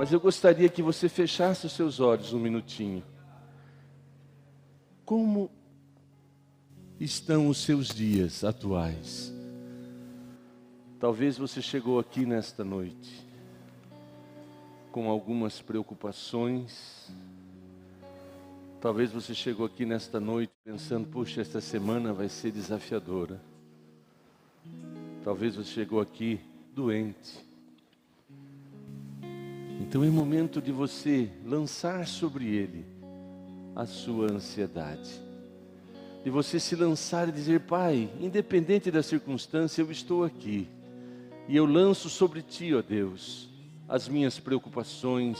Mas eu gostaria que você fechasse os seus olhos um minutinho. Como estão os seus dias atuais? Talvez você chegou aqui nesta noite com algumas preocupações. Talvez você chegou aqui nesta noite pensando, puxa, esta semana vai ser desafiadora. Talvez você chegou aqui doente. Então é momento de você lançar sobre ele a sua ansiedade. De você se lançar e dizer, Pai, independente da circunstância, eu estou aqui. E eu lanço sobre Ti, ó Deus, as minhas preocupações.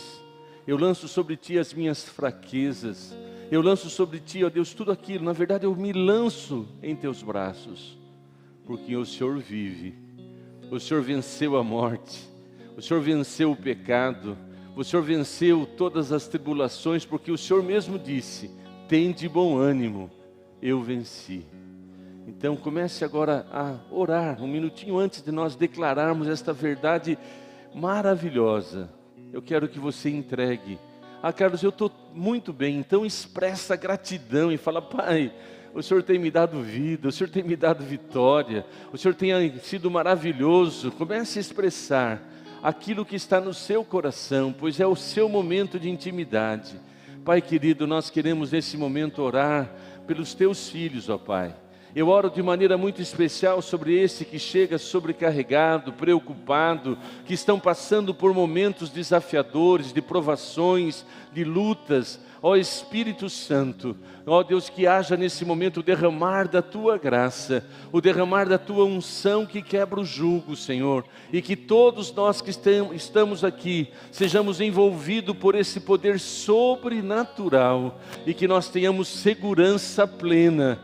Eu lanço sobre Ti as minhas fraquezas. Eu lanço sobre Ti, ó Deus, tudo aquilo. Na verdade, eu me lanço em Teus braços. Porque o Senhor vive. O Senhor venceu a morte. O Senhor venceu o pecado. O Senhor venceu todas as tribulações. Porque o Senhor mesmo disse, tem de bom ânimo, eu venci. Então comece agora a orar, um minutinho antes de nós declararmos esta verdade maravilhosa. Eu quero que você entregue. Carlos, eu estou muito bem, então expressa gratidão e fala, Pai, o Senhor tem me dado vida, o Senhor tem me dado vitória, o Senhor tem sido maravilhoso. Comece a expressar aquilo que está no seu coração, pois é o seu momento de intimidade. Pai querido, nós queremos nesse momento orar pelos Teus filhos, ó Pai. Eu oro de maneira muito especial sobre esse que chega sobrecarregado, preocupado, que estão passando por momentos desafiadores, de provações, de lutas. Ó Espírito Santo, ó Deus, que haja nesse momento o derramar da Tua graça, o derramar da Tua unção que quebra o jugo, Senhor. E que todos nós que estamos aqui, sejamos envolvidos por esse poder sobrenatural. E que nós tenhamos segurança plena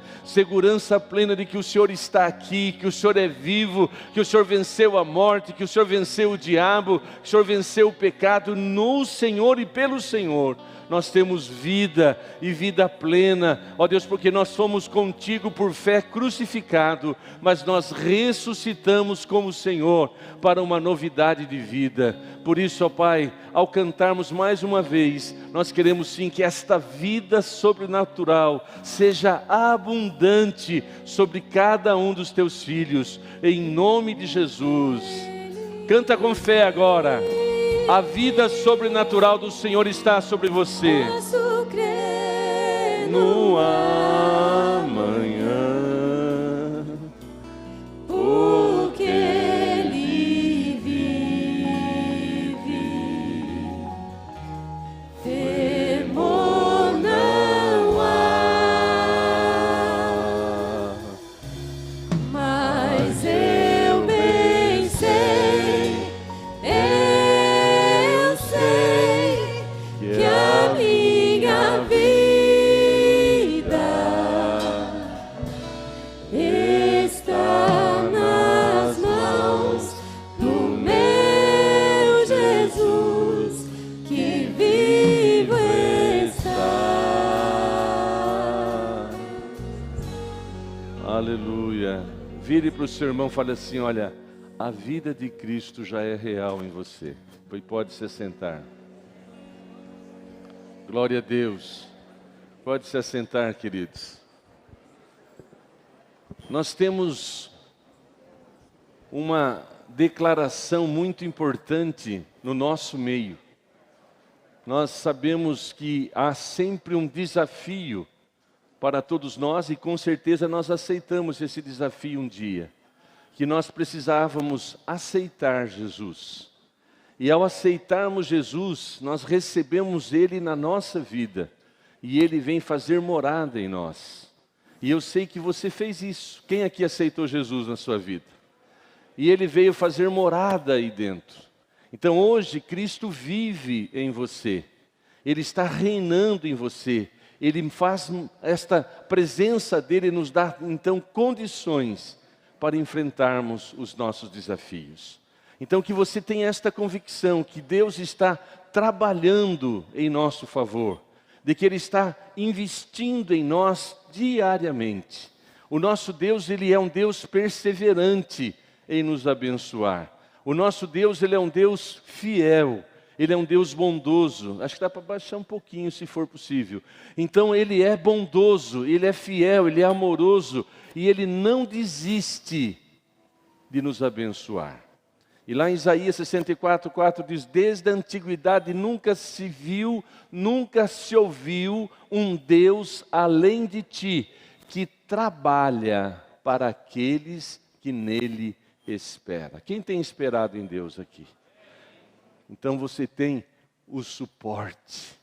de que o Senhor está aqui, que o Senhor é vivo, que o Senhor venceu a morte, que o Senhor venceu o diabo, que o Senhor venceu o pecado. No Senhor e pelo Senhor nós temos vida e vida plena, ó Deus, porque nós fomos contigo por fé crucificado, mas nós ressuscitamos com o Senhor para uma novidade de vida. Por isso, ó Pai, ao cantarmos mais uma vez, nós queremos sim que esta vida sobrenatural seja abundante sobre cada um dos teus filhos, em nome de Jesus. Canta com fé agora. A vida sobrenatural do Senhor está sobre você. Posso crer No amanhã, porque Ele vive. Temor não há, mas eu bem sei, eu sei que a minha vida está nas mãos do meu Jesus, que vivo está. aleluia. Vire para o seu irmão e fale assim, olha, a vida de Cristo já é real em você. E pode se assentar. Glória a Deus. Pode se assentar, queridos. Nós temos uma declaração muito importante no nosso meio. Nós sabemos que há sempre um desafio para todos nós e com certeza nós aceitamos esse desafio um dia. Que nós precisávamos aceitar Jesus. E ao aceitarmos Jesus, nós recebemos Ele na nossa vida. E Ele vem fazer morada em nós. E eu sei que você fez isso. Quem aqui aceitou Jesus na sua vida? E Ele veio fazer morada aí dentro. Então hoje Cristo vive em você. Ele está reinando em você. Ele faz esta presença dEle nos dá então condições para enfrentarmos os nossos desafios. Então que você tenha esta convicção que Deus está trabalhando em nosso favor, de que Ele está investindo em nós diariamente. O nosso Deus, Ele é um Deus perseverante em nos abençoar. O nosso Deus, Ele é um Deus fiel. Ele é um Deus bondoso. Acho que dá para baixar um pouquinho, se for possível. Então Ele é bondoso, Ele é fiel, Ele é amoroso. E Ele não desiste de nos abençoar. E lá em Isaías 64:4 diz: desde a antiguidade nunca se viu, nunca se ouviu um Deus além de ti, que trabalha para aqueles que nele esperam. Quem tem esperado em Deus aqui? Então você tem o suporte,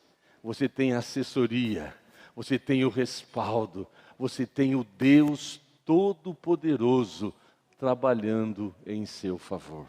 você tem a assessoria, você tem o respaldo, você tem o Deus Todo-Poderoso trabalhando em seu favor.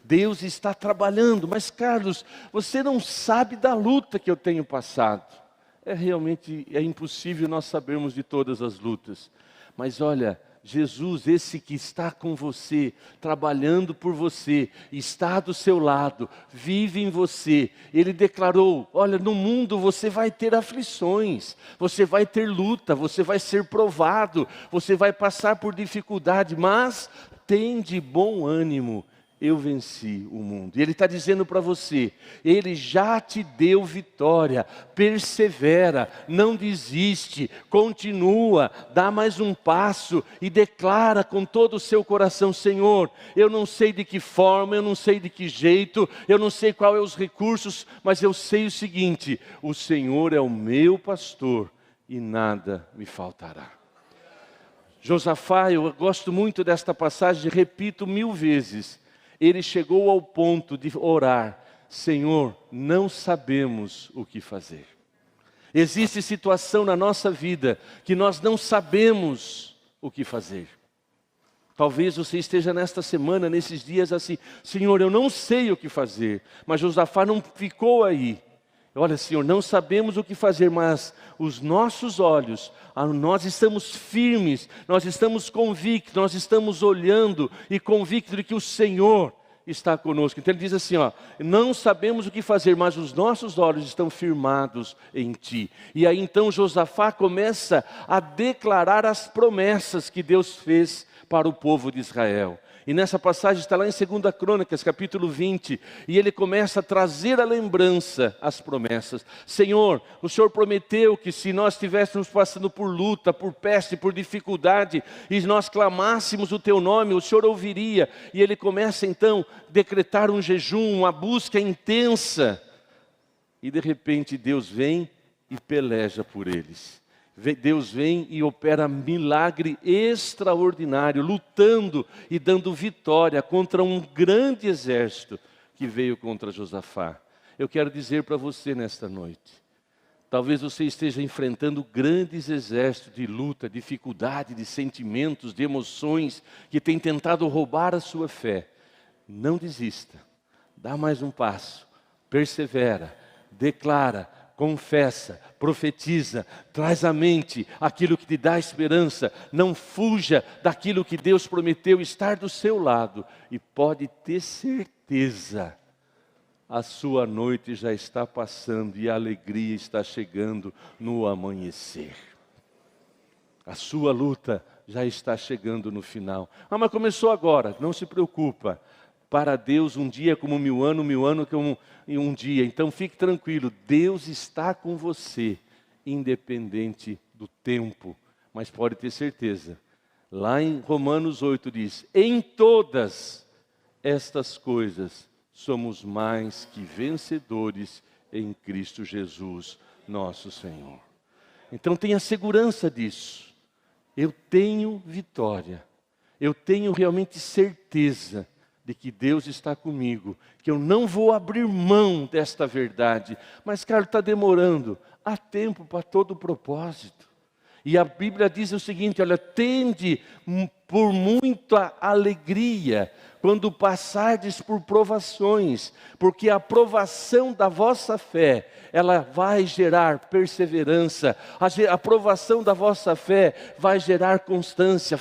Deus está trabalhando, mas Carlos, você não sabe da luta que eu tenho passado. Realmente impossível nós sabermos de todas as lutas. Mas olha, Jesus, esse que está com você, trabalhando por você, está do seu lado, vive em você. Ele declarou: olha, no mundo você vai ter aflições, você vai ter luta, você vai ser provado, você vai passar por dificuldade, mas tem de bom ânimo. Eu venci o mundo. E Ele está dizendo para você, Ele já te deu vitória, persevera, não desiste, continua, dá mais um passo e declara com todo o seu coração: Senhor, eu não sei de que forma, eu não sei de que jeito, eu não sei quais são os recursos, mas eu sei o seguinte: o Senhor é o meu pastor e nada me faltará. Josafá, eu gosto muito desta passagem, repito 1000 vezes. Ele chegou ao ponto de orar: Senhor, não sabemos o que fazer. Existe situação na nossa vida que nós não sabemos o que fazer. Talvez você esteja nesta semana, nesses dias assim: Senhor, eu não sei o que fazer. Mas Josafá não ficou aí. Olha, Senhor, não sabemos o que fazer, mas os nossos olhos, nós estamos firmes, nós estamos convictos, nós estamos olhando e convictos de que o Senhor está conosco. Então ele diz assim, não sabemos o que fazer, mas os nossos olhos estão firmados em Ti. E aí então Josafá começa a declarar as promessas que Deus fez para o povo de Israel. E nessa passagem está lá em 2 Crônicas, capítulo 20, e ele começa a trazer à lembrança as promessas. Senhor, o Senhor prometeu que se nós estivéssemos passando por luta, por peste, por dificuldade, e nós clamássemos o Teu nome, o Senhor ouviria. E ele começa então a decretar um jejum, uma busca intensa. E de repente Deus vem e peleja por eles. Deus vem e opera milagre extraordinário, lutando e dando vitória contra um grande exército que veio contra Josafá. Eu quero dizer para você nesta noite, talvez você esteja enfrentando grandes exércitos de luta, dificuldade, de sentimentos, de emoções, que têm tentado roubar a sua fé. Não desista, dá mais um passo, persevera, declara, confessa, profetiza, traz à mente aquilo que te dá esperança. Não fuja daquilo que Deus prometeu estar do seu lado. E pode ter certeza, a sua noite já está passando e a alegria está chegando no amanhecer. A sua luta já está chegando no final. Mas começou agora, não se preocupa. Para Deus um dia é como 1000 anos, 1000 anos como um dia. Então fique tranquilo, Deus está com você, independente do tempo. Mas pode ter certeza, lá em Romanos 8 diz: em todas estas coisas somos mais que vencedores em Cristo Jesus, nosso Senhor. Então tenha segurança disso. Eu tenho vitória, eu tenho realmente certeza de que Deus está comigo, que eu não vou abrir mão desta verdade. Mas, Carlos, está demorando. Há tempo para todo propósito. E a Bíblia diz o seguinte, olha: tende por muita alegria quando passardes por provações, porque a provação da vossa fé, ela vai gerar perseverança. A provação da vossa fé vai gerar constância,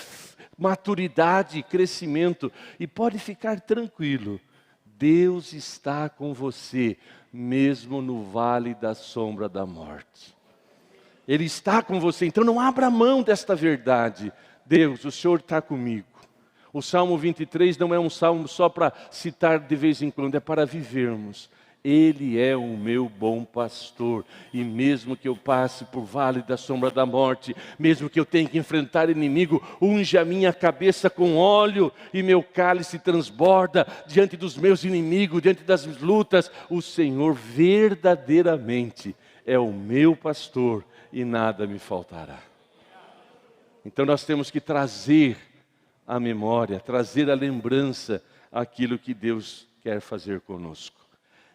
maturidade, crescimento. E pode ficar tranquilo, Deus está com você, mesmo no vale da sombra da morte. Ele está com você, então não abra mão desta verdade. Deus, o Senhor está comigo. O Salmo 23 não é um salmo só para citar de vez em quando, é para vivermos. Ele é o meu bom pastor, e mesmo que eu passe por vale da sombra da morte, mesmo que eu tenha que enfrentar inimigo, unge a minha cabeça com óleo, e meu cálice transborda diante dos meus inimigos, diante das lutas. O Senhor verdadeiramente é o meu pastor, e nada me faltará. Então nós temos que trazer à memória, trazer à lembrança aquilo que Deus quer fazer conosco.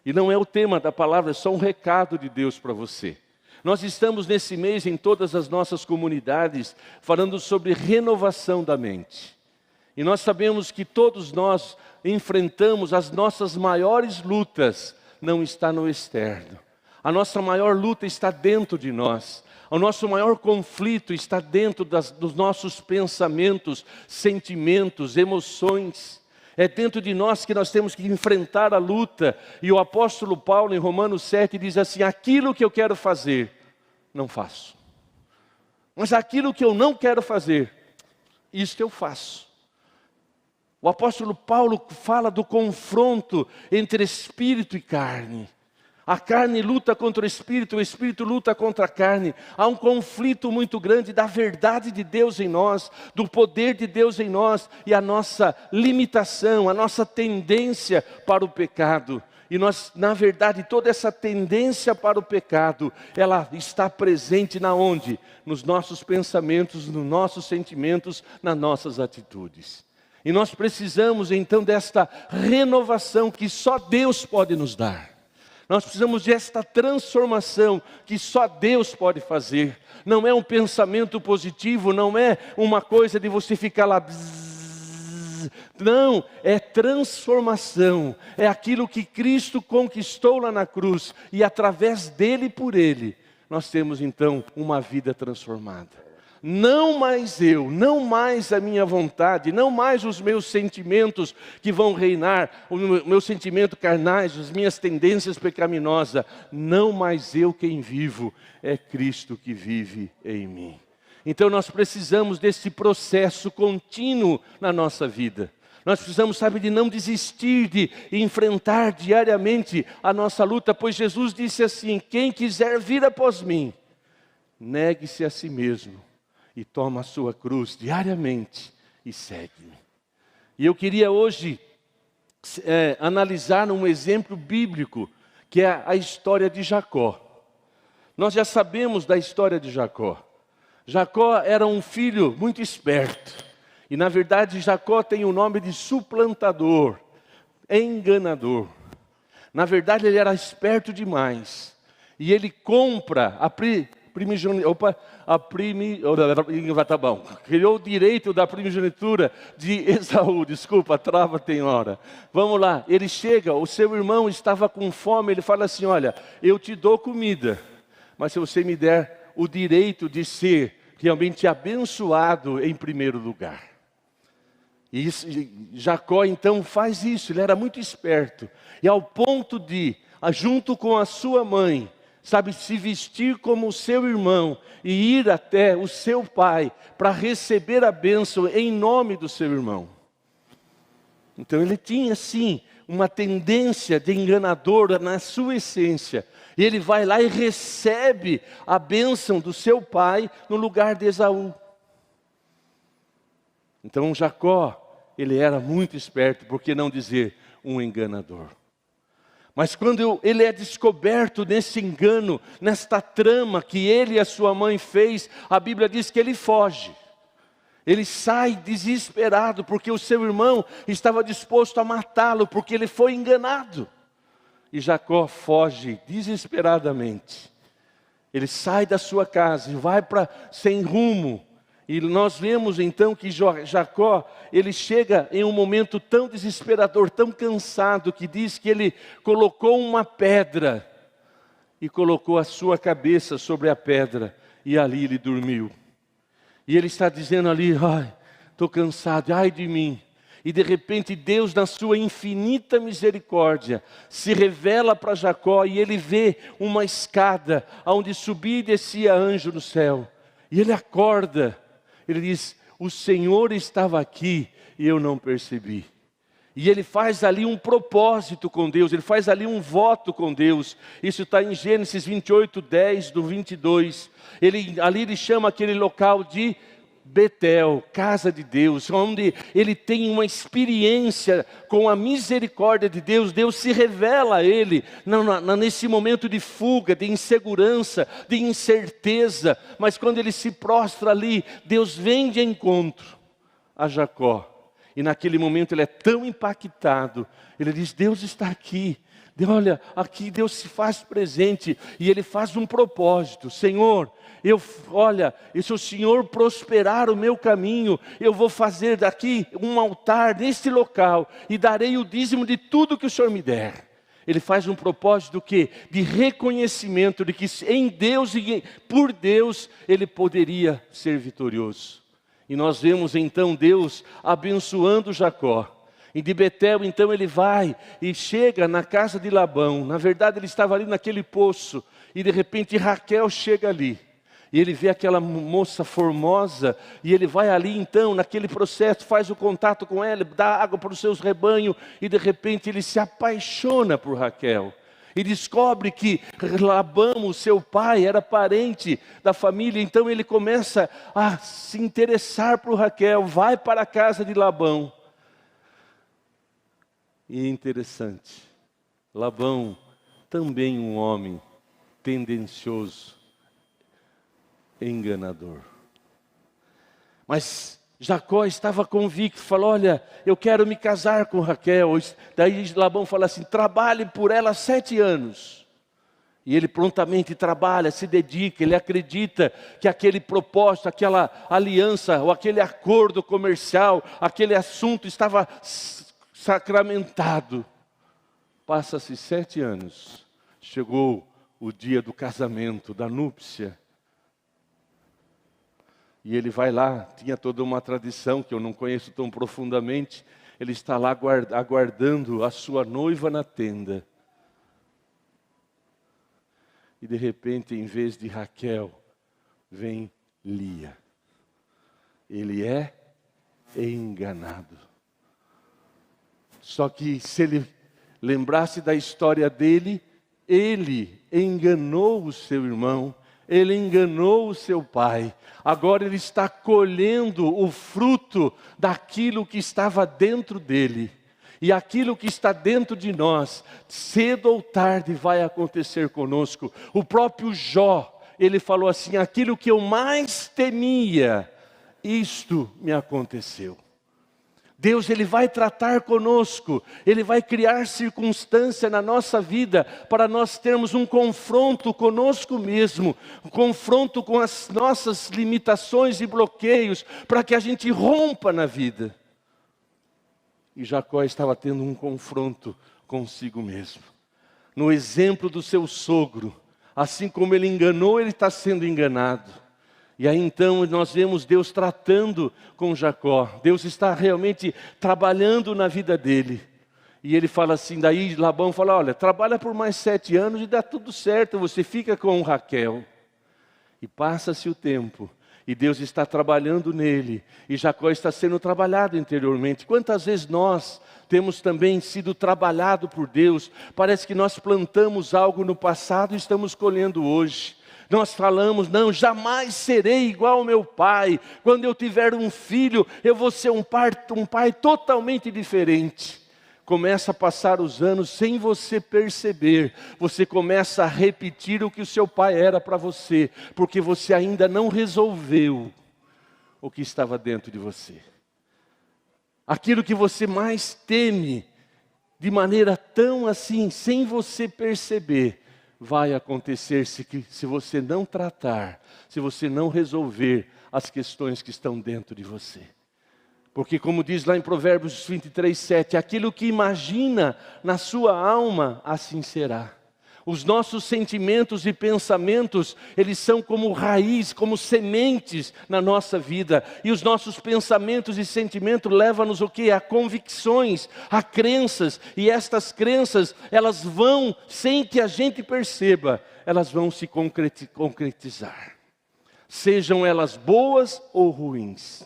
E não é o tema da palavra, é só um recado de Deus para você. Nós estamos nesse mês em todas as nossas comunidades falando sobre renovação da mente. E nós sabemos que todos nós enfrentamos as nossas maiores lutas, não está no externo. A nossa maior luta está dentro de nós. O nosso maior conflito está dentro dos nossos pensamentos, sentimentos, emoções. É dentro de nós que nós temos que enfrentar a luta. E o apóstolo Paulo, em Romanos 7, diz assim: aquilo que eu quero fazer, não faço. Mas aquilo que eu não quero fazer, isto eu faço. O apóstolo Paulo fala do confronto entre espírito e carne. A carne luta contra o espírito luta contra a carne. Há um conflito muito grande da verdade de Deus em nós, do poder de Deus em nós e a nossa limitação, a nossa tendência para o pecado. E nós, na verdade, toda essa tendência para o pecado, ela está presente na onde? Nos nossos pensamentos, nos nossos sentimentos, nas nossas atitudes. E nós precisamos então desta renovação que só Deus pode nos dar. Nós precisamos desta transformação que só Deus pode fazer. Não é um pensamento positivo, não é uma coisa de você ficar lá... Não, é transformação. É aquilo que Cristo conquistou lá na cruz. E através dele e por ele, nós temos então uma vida transformada. Não mais eu, não mais a minha vontade, não mais os meus sentimentos que vão reinar, o meu sentimento carnais, as minhas tendências pecaminosas. Não mais eu quem vivo, é Cristo que vive em mim. Então nós precisamos desse processo contínuo na nossa vida. Nós precisamos, de não desistir de enfrentar diariamente a nossa luta, pois Jesus disse assim: quem quiser vir após mim, negue-se a si mesmo e toma a sua cruz diariamente e segue-me. E eu queria hoje analisar um exemplo bíblico, que é a história de Jacó. Nós já sabemos da história de Jacó. Jacó era um filho muito esperto. E na verdade Jacó tem o nome de suplantador, enganador. Na verdade ele era esperto demais. E ele compra criou o direito da primogenitura de Esaú. Desculpa, trava tem hora. Vamos lá, ele chega, o seu irmão estava com fome, ele fala assim: olha, eu te dou comida, mas se você me der o direito de ser realmente abençoado em primeiro lugar. E Jacó então faz isso, ele era muito esperto. E ao ponto de, junto com a sua mãe, se vestir como o seu irmão e ir até o seu pai para receber a bênção em nome do seu irmão. Então ele tinha sim uma tendência de enganador na sua essência. E ele vai lá e recebe a bênção do seu pai no lugar de Esaú. Então Jacó, ele era muito esperto, por que não dizer um enganador? Mas quando ele é descoberto nesse engano, nesta trama que ele e a sua mãe fez, a Bíblia diz que ele foge. Ele sai desesperado, porque o seu irmão estava disposto a matá-lo, porque ele foi enganado. E Jacó foge desesperadamente. Ele sai da sua casa e vai sem rumo. E nós vemos então que Jacó, ele chega em um momento tão desesperador, tão cansado, que diz que ele colocou uma pedra e colocou a sua cabeça sobre a pedra e ali ele dormiu. E ele está dizendo ali: ai, estou cansado, ai de mim. E de repente Deus, na sua infinita misericórdia, se revela para Jacó e ele vê uma escada onde subia e descia anjo no céu. E ele acorda. Ele diz: o Senhor estava aqui e eu não percebi. E ele faz ali um propósito com Deus, ele faz ali um voto com Deus. Isso está em Gênesis 28, 10 do 22. Ali ele chama aquele local de Betel, casa de Deus, onde ele tem uma experiência com a misericórdia de Deus. Deus se revela a ele nesse momento de fuga, de insegurança, de incerteza. Mas quando ele se prostra ali, Deus vem de encontro a Jacó. E naquele momento ele é tão impactado, ele diz: Deus está aqui. Olha, aqui Deus se faz presente. E ele faz um propósito: Senhor, se o Senhor prosperar o meu caminho, eu vou fazer daqui um altar neste local e darei o dízimo de tudo que o Senhor me der. Ele faz um propósito do quê? De reconhecimento de que em Deus e por Deus ele poderia ser vitorioso. E nós vemos então Deus abençoando Jacó. E de Betel então ele vai e chega na casa de Labão. Na verdade ele estava ali naquele poço. E de repente Raquel chega ali. E ele vê aquela moça formosa. E ele vai ali então naquele processo, faz o contato com ela, dá água para os seus rebanhos. E de repente ele se apaixona por Raquel. E descobre que Labão, o seu pai, era parente da família. Então ele começa a se interessar por Raquel. Vai para a casa de Labão. E é interessante. Labão, também um homem tendencioso, enganador. Mas Jacó estava convicto, falou: olha, eu quero me casar com Raquel. Daí Labão fala assim: trabalhe por ela 7 anos. E ele prontamente trabalha, se dedica, ele acredita que aquele propósito, aquela aliança, ou aquele acordo comercial, aquele assunto estava sacramentado. Passa-se 7 anos, chegou o dia do casamento, da núpcia. E ele vai lá, tinha toda uma tradição que eu não conheço tão profundamente. Ele está lá aguardando a sua noiva na tenda. E de repente, em vez de Raquel, vem Lia. Ele é enganado. Só que se ele lembrasse da história dele, ele enganou o seu irmão. Ele enganou o seu pai. Agora ele está colhendo o fruto daquilo que estava dentro dele. E aquilo que está dentro de nós, cedo ou tarde vai acontecer conosco. O próprio Jó, ele falou assim: aquilo que eu mais temia, isto me aconteceu. Deus, ele vai tratar conosco, ele vai criar circunstância na nossa vida para nós termos um confronto conosco mesmo, um confronto com as nossas limitações e bloqueios, para que a gente rompa na vida. E Jacó estava tendo um confronto consigo mesmo. No exemplo do seu sogro, assim como ele enganou, ele está sendo enganado. E aí então nós vemos Deus tratando com Jacó. Deus está realmente trabalhando na vida dele. E ele fala assim, daí Labão fala: olha, trabalha por mais 7 anos e dá tudo certo, você fica com Raquel. E passa-se o tempo, e Deus está trabalhando nele, e Jacó está sendo trabalhado interiormente. Quantas vezes nós temos também sido trabalhado por Deus? Parece que nós plantamos algo no passado e estamos colhendo hoje. Nós falamos: não, jamais serei igual ao meu pai. Quando eu tiver um filho, eu vou ser um pai totalmente diferente. Começa a passar os anos sem você perceber. Você começa a repetir o que o seu pai era para você, porque você ainda não resolveu o que estava dentro de você. Aquilo que você mais teme, de maneira tão assim, sem você perceber, vai acontecer se você não tratar, se você não resolver as questões que estão dentro de você. Porque como diz lá em Provérbios 23, 7, aquilo que imagina na sua alma, assim será. Os nossos sentimentos e pensamentos, eles são como raiz, como sementes na nossa vida. E os nossos pensamentos e sentimentos levam-nos o quê? A convicções, a crenças. E estas crenças, elas vão, sem que a gente perceba, elas vão se concretizar. Sejam elas boas ou ruins.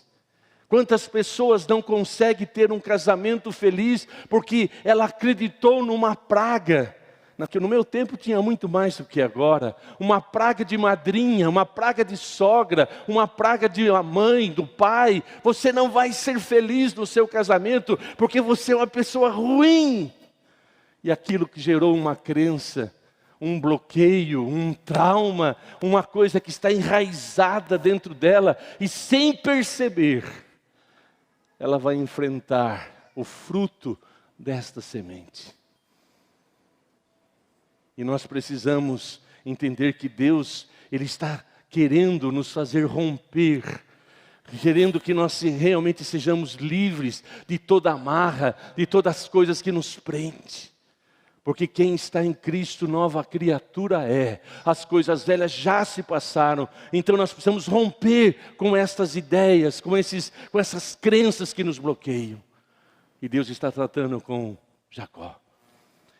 Quantas pessoas não conseguem ter um casamento feliz porque ela acreditou numa praga? No meu tempo tinha muito mais do que agora. Uma praga de madrinha, uma praga de sogra, uma praga de mãe, do pai. Você não vai ser feliz no seu casamento porque você é uma pessoa ruim. E aquilo que gerou uma crença, um bloqueio, um trauma, uma coisa que está enraizada dentro dela e sem perceber, ela vai enfrentar o fruto desta semente. E nós precisamos entender que Deus, Ele está querendo nos fazer romper, querendo que nós realmente sejamos livres de toda amarra, de todas as coisas que nos prendem. Porque quem está em Cristo, nova criatura é. As coisas velhas já se passaram. Então nós precisamos romper com estas ideias, com essas crenças que nos bloqueiam. E Deus está tratando com Jacó.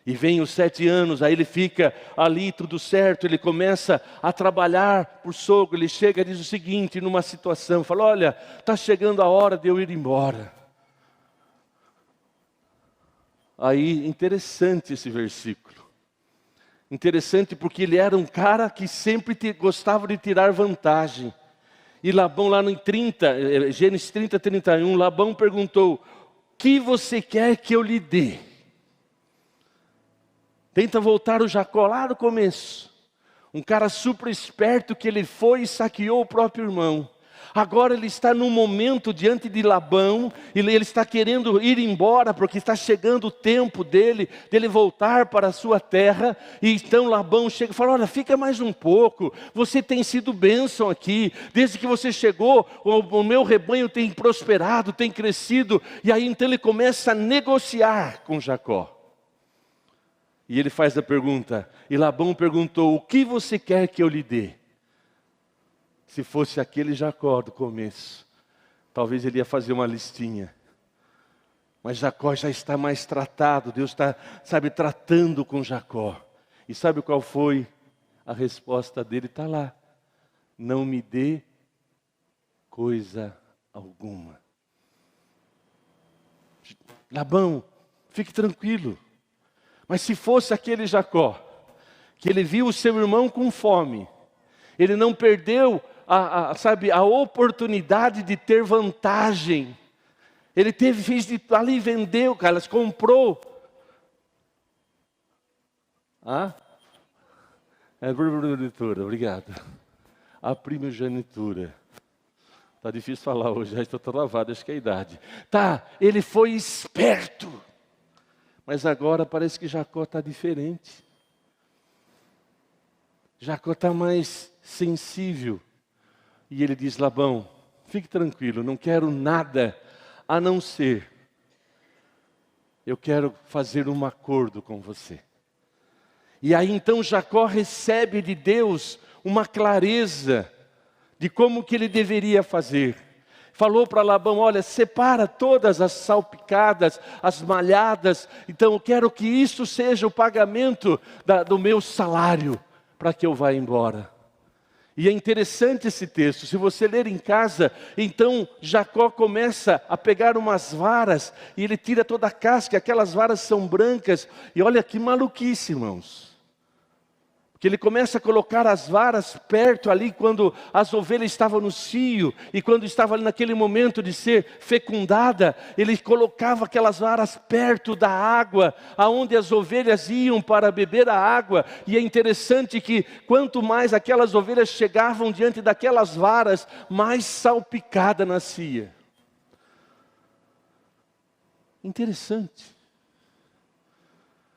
E vem os 7 anos, aí ele fica ali tudo certo, ele começa a trabalhar por sogro, ele chega e diz o seguinte, numa situação, fala, olha, está chegando a hora de eu ir embora. Aí, interessante esse versículo. Interessante porque ele era um cara que sempre gostava de tirar vantagem. E Labão lá no Gênesis 30, 31, Labão perguntou, o que você quer que eu lhe dê? Tenta voltar o Jacó lá no começo. Um cara super esperto que ele foi e saqueou o próprio irmão. Agora ele está num momento diante de Labão, ele está querendo ir embora, porque está chegando o tempo dele voltar para a sua terra, e então Labão chega e fala, olha, fica mais um pouco, você tem sido bênção aqui, desde que você chegou, o meu rebanho tem prosperado, tem crescido, e aí então ele começa a negociar com Jacó. E ele faz a pergunta, e Labão perguntou, o que você quer que eu lhe dê? Se fosse aquele Jacó do começo, talvez ele ia fazer uma listinha. Mas Jacó já está mais tratado, Deus está, tratando com Jacó. E sabe qual foi a resposta dele? Está lá. Não me dê coisa alguma. Labão, fique tranquilo. Mas se fosse aquele Jacó, que ele viu o seu irmão com fome, ele não perdeu a oportunidade de ter vantagem. Ele fez de ali, vendeu, cara, comprou. É primogenitura, obrigado. A primogenitura. Está difícil falar hoje, já estou travado, acho que é a idade. Ele foi esperto. Mas agora parece que Jacó está diferente. Jacó está mais sensível. E ele diz, Labão, fique tranquilo, não quero nada a não ser, eu quero fazer um acordo com você. E aí então Jacó recebe de Deus uma clareza de como que ele deveria fazer. Falou para Labão, olha, separa todas as salpicadas, as malhadas, então eu quero que isso seja o pagamento do meu salário, para que eu vá embora. E é interessante esse texto, se você ler em casa, então Jacó começa a pegar umas varas, e ele tira toda a casca, aquelas varas são brancas, e olha que maluquice, irmãos. Que ele começa a colocar as varas perto ali, quando as ovelhas estavam no cio, e quando estava ali naquele momento de ser fecundada, ele colocava aquelas varas perto da água, aonde as ovelhas iam para beber a água, e é interessante que quanto mais aquelas ovelhas chegavam diante daquelas varas, mais salpicada nascia. Interessante.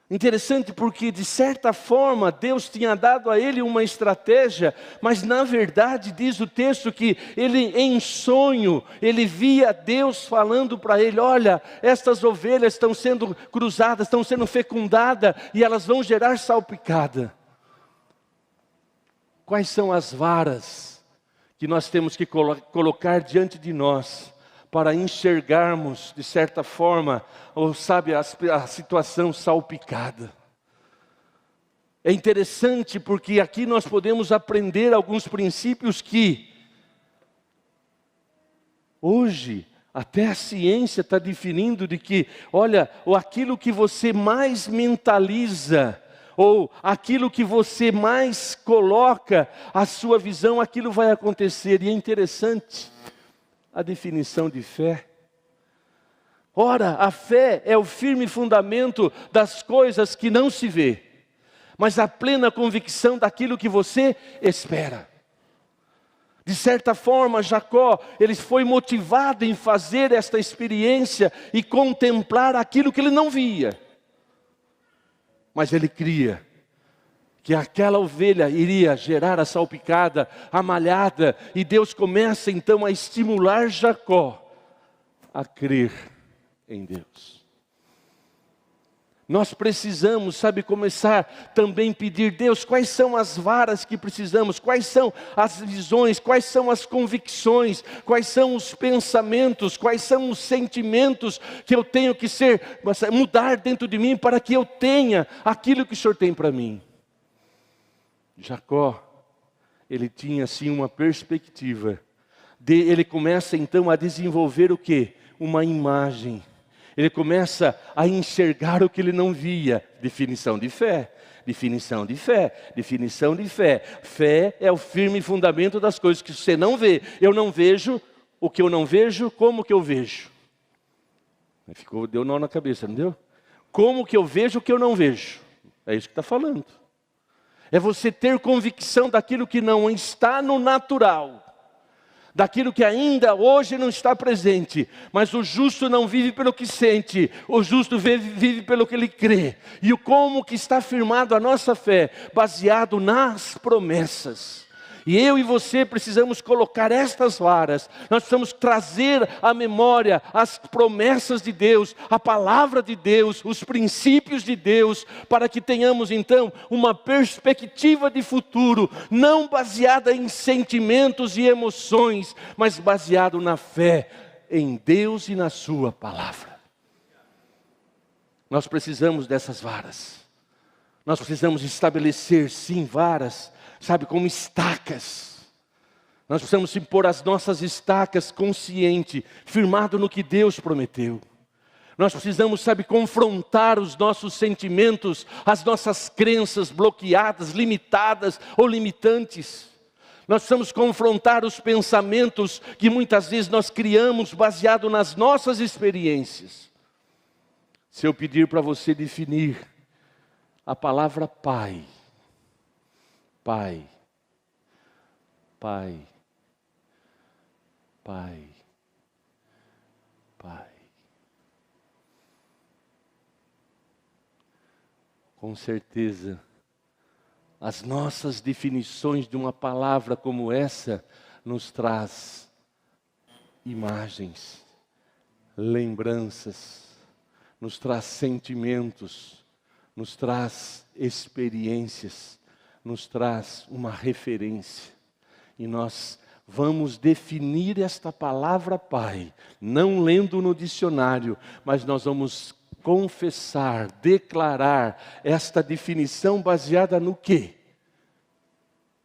Interessante porque de certa forma Deus tinha dado a ele uma estratégia, mas na verdade diz o texto que ele em sonho, ele via Deus falando para ele, olha, estas ovelhas estão sendo cruzadas, estão sendo fecundadas e elas vão gerar salpicada. Quais são as varas que nós temos que colocar diante de nós? Para enxergarmos, de certa forma, a situação salpicada. É interessante porque aqui nós podemos aprender alguns princípios que, hoje, Até a ciência está definindo de que, olha, ou aquilo que você mais mentaliza, ou aquilo que você mais coloca a sua visão, aquilo vai acontecer. E é interessante a definição de fé. Ora, a fé é o firme fundamento das coisas que não se vê, mas a plena convicção daquilo que você espera. De certa forma, Jacó, ele foi motivado em fazer esta experiência e contemplar aquilo que ele não via. Mas ele cria que aquela ovelha iria gerar a salpicada, a malhada, e Deus começa então a estimular Jacó a crer em Deus. Nós precisamos, começar também a pedir, Deus, quais são as varas que precisamos, quais são as visões, quais são as convicções, quais são os pensamentos, quais são os sentimentos que eu tenho que mudar dentro de mim para que eu tenha aquilo que o Senhor tem para mim. Jacó, ele tinha assim uma perspectiva, ele começa então a desenvolver o quê? Uma imagem. Ele começa a enxergar o que ele não via. Definição de fé, definição de fé, definição de fé. Fé é o firme fundamento das coisas que você não vê. Eu não vejo o que eu não vejo, como que eu vejo? Deu nó na cabeça, não deu? Como que eu vejo o que eu não vejo? É isso que está falando. É você ter convicção daquilo que não está no natural, daquilo que ainda hoje não está presente. Mas o justo não vive pelo que sente, o justo vive pelo que ele crê. E o como que está firmado a nossa fé, baseado nas promessas. E eu e você precisamos colocar estas varas, nós precisamos trazer à memória as promessas de Deus, a palavra de Deus, os princípios de Deus, para que tenhamos então uma perspectiva de futuro, não baseada em sentimentos e emoções, mas baseado na fé em Deus e na sua palavra. Nós precisamos dessas varas, nós precisamos estabelecer sim varas, como estacas. Nós precisamos impor as nossas estacas consciente, firmado no que Deus prometeu. Nós precisamos, confrontar os nossos sentimentos, as nossas crenças bloqueadas, limitadas ou limitantes. Nós precisamos confrontar os pensamentos que muitas vezes nós criamos baseado nas nossas experiências. Se eu pedir para você definir a palavra Pai, Pai, Pai, Pai, Pai. Com certeza, as nossas definições de uma palavra como essa nos traz imagens, lembranças, nos traz sentimentos, nos traz experiências, nos traz uma referência. E nós vamos definir esta palavra Pai, não lendo no dicionário, mas nós vamos confessar, declarar esta definição baseada no quê?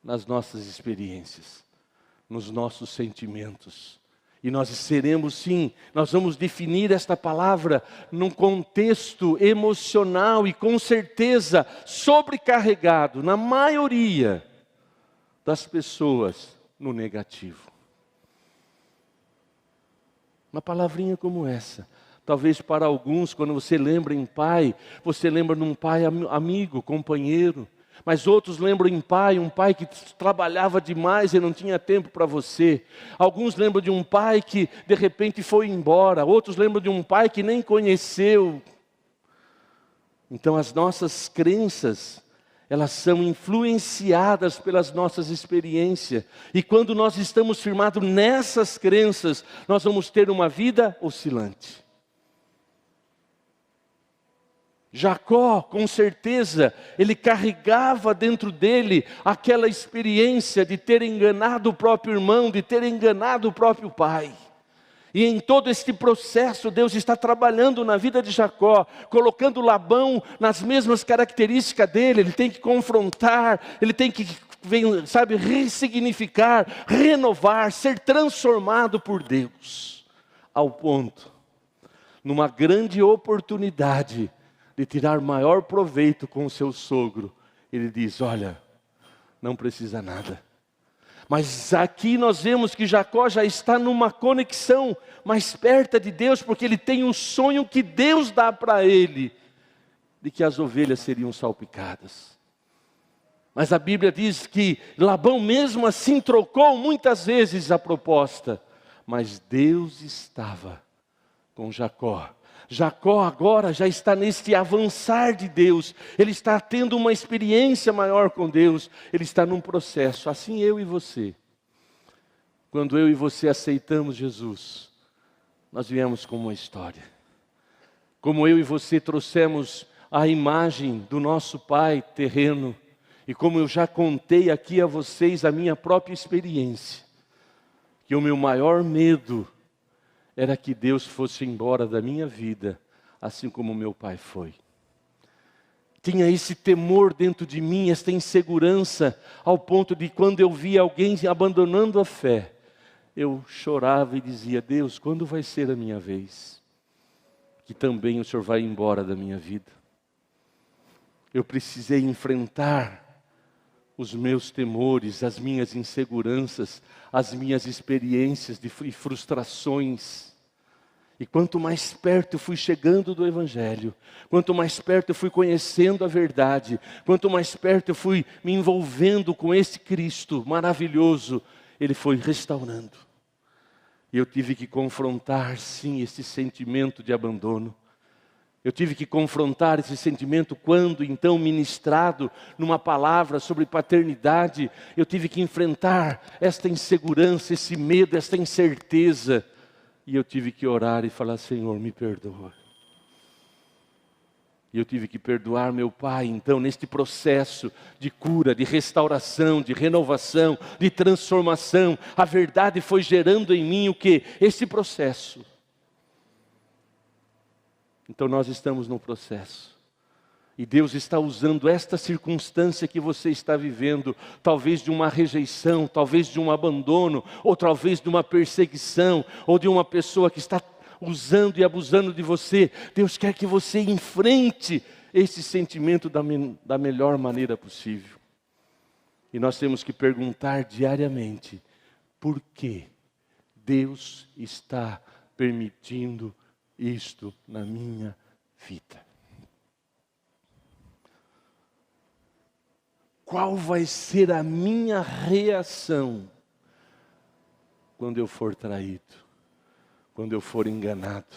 Nas nossas experiências, nos nossos sentimentos. E nós seremos sim, nós vamos definir esta palavra num contexto emocional e com certeza sobrecarregado, na maioria das pessoas, no negativo. Uma palavrinha como essa, talvez para alguns, quando você lembra em pai, você lembra num pai amigo, companheiro. Mas outros lembram em pai, um pai que trabalhava demais e não tinha tempo para você. Alguns lembram de um pai que de repente foi embora. Outros lembram de um pai que nem conheceu. Então as nossas crenças, elas são influenciadas pelas nossas experiências. E quando nós estamos firmados nessas crenças, nós vamos ter uma vida oscilante. Jacó, com certeza, ele carregava dentro dele aquela experiência de ter enganado o próprio irmão, de ter enganado o próprio pai. E em todo este processo, Deus está trabalhando na vida de Jacó, colocando Labão nas mesmas características dele. Ele tem que confrontar, ele tem que, ressignificar, renovar, ser transformado por Deus. ao ponto, numa grande oportunidade de tirar maior proveito com o seu sogro, ele diz: olha, não precisa nada. Mas aqui nós vemos que Jacó já está numa conexão mais perto de Deus, porque ele tem um sonho que Deus dá para ele, de que as ovelhas seriam salpicadas. Mas a Bíblia diz que Labão mesmo assim trocou muitas vezes a proposta, mas Deus estava com Jacó. Jacó agora já está nesse avançar de Deus, ele está tendo uma experiência maior com Deus, ele está num processo. Assim eu e você, quando eu e você aceitamos Jesus, nós viemos com uma história. Como eu e você trouxemos a imagem do nosso pai terreno, e como eu já contei aqui a vocês a minha própria experiência, que o meu maior medo era que Deus fosse embora da minha vida, assim como meu pai foi. Tinha esse temor dentro de mim, esta insegurança, ao ponto de quando eu via alguém abandonando a fé, eu chorava e dizia: Deus, quando vai ser a minha vez? Que também o Senhor vai embora da minha vida. Eu precisei enfrentar os meus temores, as minhas inseguranças, as minhas experiências de frustrações. E quanto mais perto eu fui chegando do Evangelho, quanto mais perto eu fui conhecendo a verdade, quanto mais perto eu fui me envolvendo com esse Cristo maravilhoso, Ele foi restaurando. E eu tive que confrontar, sim, esse sentimento de abandono. Eu tive que confrontar esse sentimento quando, então, ministrado numa palavra sobre paternidade, eu tive que enfrentar esta insegurança, esse medo, esta incerteza. E eu tive que orar e falar: Senhor, me perdoa. E eu tive que perdoar meu pai, então, neste processo de cura, de restauração, de renovação, de transformação. A verdade foi gerando em mim o quê? Esse processo. Então nós estamos no processo. E Deus está usando esta circunstância que você está vivendo, talvez de uma rejeição, talvez de um abandono, ou talvez de uma perseguição, ou de uma pessoa que está usando e abusando de você. Deus quer que você enfrente esse sentimento da melhor maneira possível. E nós temos que perguntar diariamente: por que Deus está permitindo isto na minha vida? Qual vai ser a minha reação quando eu for traído, quando eu for enganado,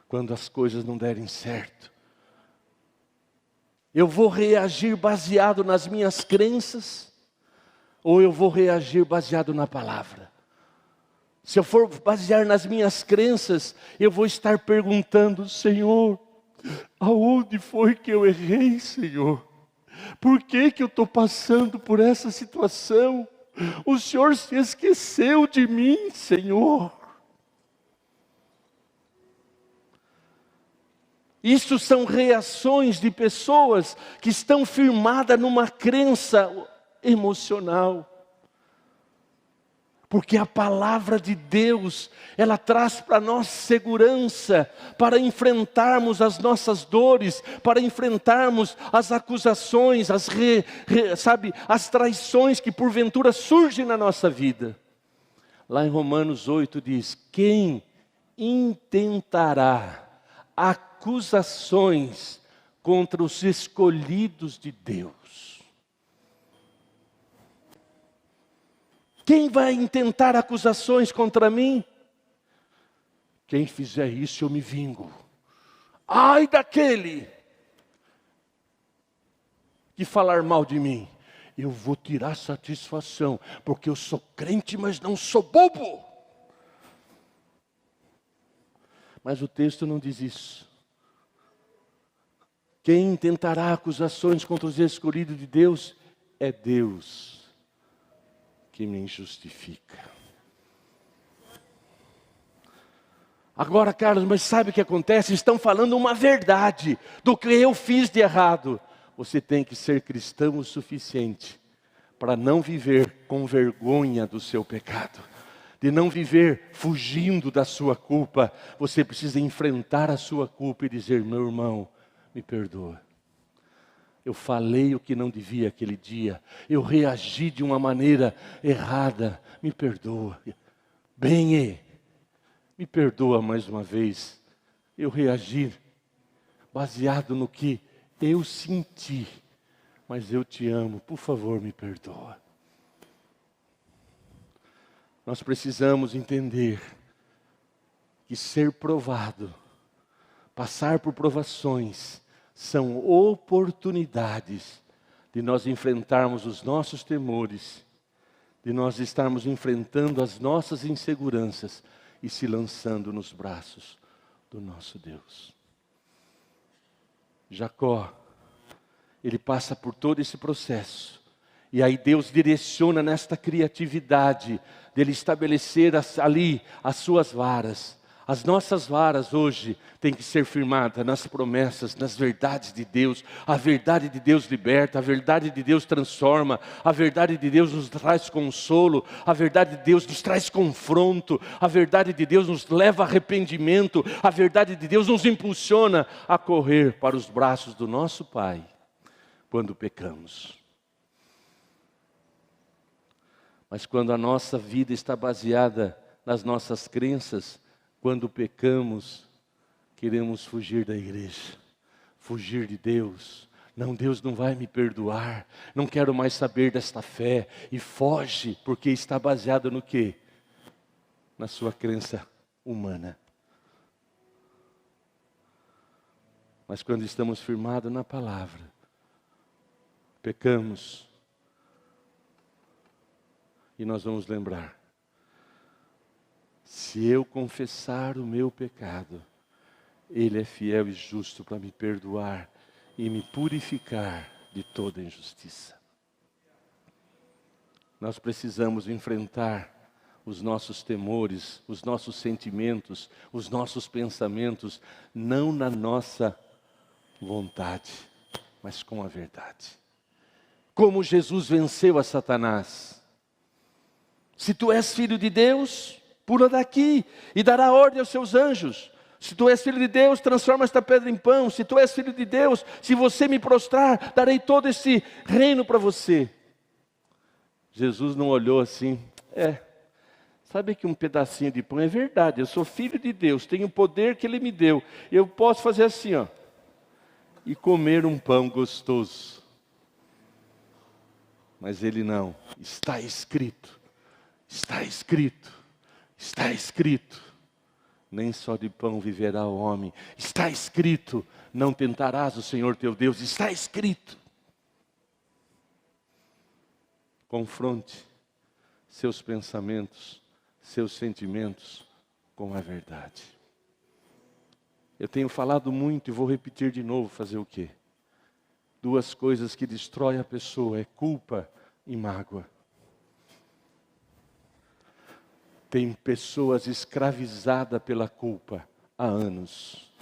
quando as coisas não derem certo? Eu vou reagir baseado nas minhas crenças, ou eu vou reagir baseado na palavra? Se eu for basear nas minhas crenças, eu vou estar perguntando: Senhor, aonde foi que eu errei, Senhor? Por que eu estou passando por essa situação? O Senhor se esqueceu de mim, Senhor. Isso são reações de pessoas que estão firmadas numa crença emocional. Porque a palavra de Deus, ela traz para nós segurança, para enfrentarmos as nossas dores, para enfrentarmos as acusações, as traições que porventura surgem na nossa vida. Lá em Romanos 8 diz: quem intentará acusações contra os escolhidos de Deus? Quem vai intentar acusações contra mim? Quem fizer isso, eu me vingo. Ai daquele que falar mal de mim. Eu vou tirar satisfação, porque eu sou crente, mas não sou bobo. Mas o texto não diz isso. Quem intentará acusações contra os escolhidos de Deus, é Deus que me justifica. Agora, Carlos, mas sabe o que acontece? Estão falando uma verdade do que eu fiz de errado. Você tem que ser cristão o suficiente para não viver com vergonha do seu pecado. de não viver fugindo da sua culpa. Você precisa enfrentar a sua culpa e dizer: meu irmão, me perdoa. Eu falei o que não devia aquele dia. Eu reagi de uma maneira errada. Me perdoa. Bem, me perdoa mais uma vez. Eu reagi baseado no que eu senti. Mas eu te amo. Por favor, me perdoa. Nós precisamos entender que ser provado, passar por provações, são oportunidades de nós enfrentarmos os nossos temores, de nós estarmos enfrentando as nossas inseguranças e se lançando nos braços do nosso Deus. Jacó, ele passa por todo esse processo. E aí Deus direciona nesta criatividade dele estabelecer ali as suas varas. As nossas varas hoje têm que ser firmadas nas promessas, nas verdades de Deus. A verdade de Deus liberta, a verdade de Deus transforma, a verdade de Deus nos traz consolo, a verdade de Deus nos traz confronto, a verdade de Deus nos leva a arrependimento, a verdade de Deus nos impulsiona a correr para os braços do nosso Pai quando pecamos. Mas quando a nossa vida está baseada nas nossas crenças, quando pecamos, queremos fugir da igreja, fugir de Deus. Não, Deus não vai me perdoar, não quero mais saber desta fé. E foge, porque está baseado no quê? Na sua crença humana. Mas quando estamos firmados na palavra, pecamos, e nós vamos lembrar: se eu confessar o meu pecado, Ele é fiel e justo para me perdoar e me purificar de toda injustiça. Nós precisamos enfrentar os nossos temores, os nossos sentimentos, os nossos pensamentos, não na nossa vontade, mas com a verdade. Como Jesus venceu a Satanás. Se tu és filho de Deus, pula daqui e dará ordem aos seus anjos. Se tu és filho de Deus, transforma esta pedra em pão. Se tu és filho de Deus, se você me prostrar, darei todo esse reino para você. Jesus não olhou assim: sabe que um pedacinho de pão é verdade, eu sou filho de Deus, tenho o poder que Ele me deu. Eu posso fazer assim, e comer um pão gostoso. Mas Ele não. Está escrito, está escrito, está escrito. Nem só de pão viverá o homem. Está escrito, não tentarás o Senhor teu Deus. Está escrito. Confronte seus pensamentos, seus sentimentos com a verdade. Eu tenho falado muito e vou repetir de novo. Fazer o quê? Duas coisas que destroem a pessoa: é culpa e mágoa. Tem pessoas escravizadas pela culpa há anos.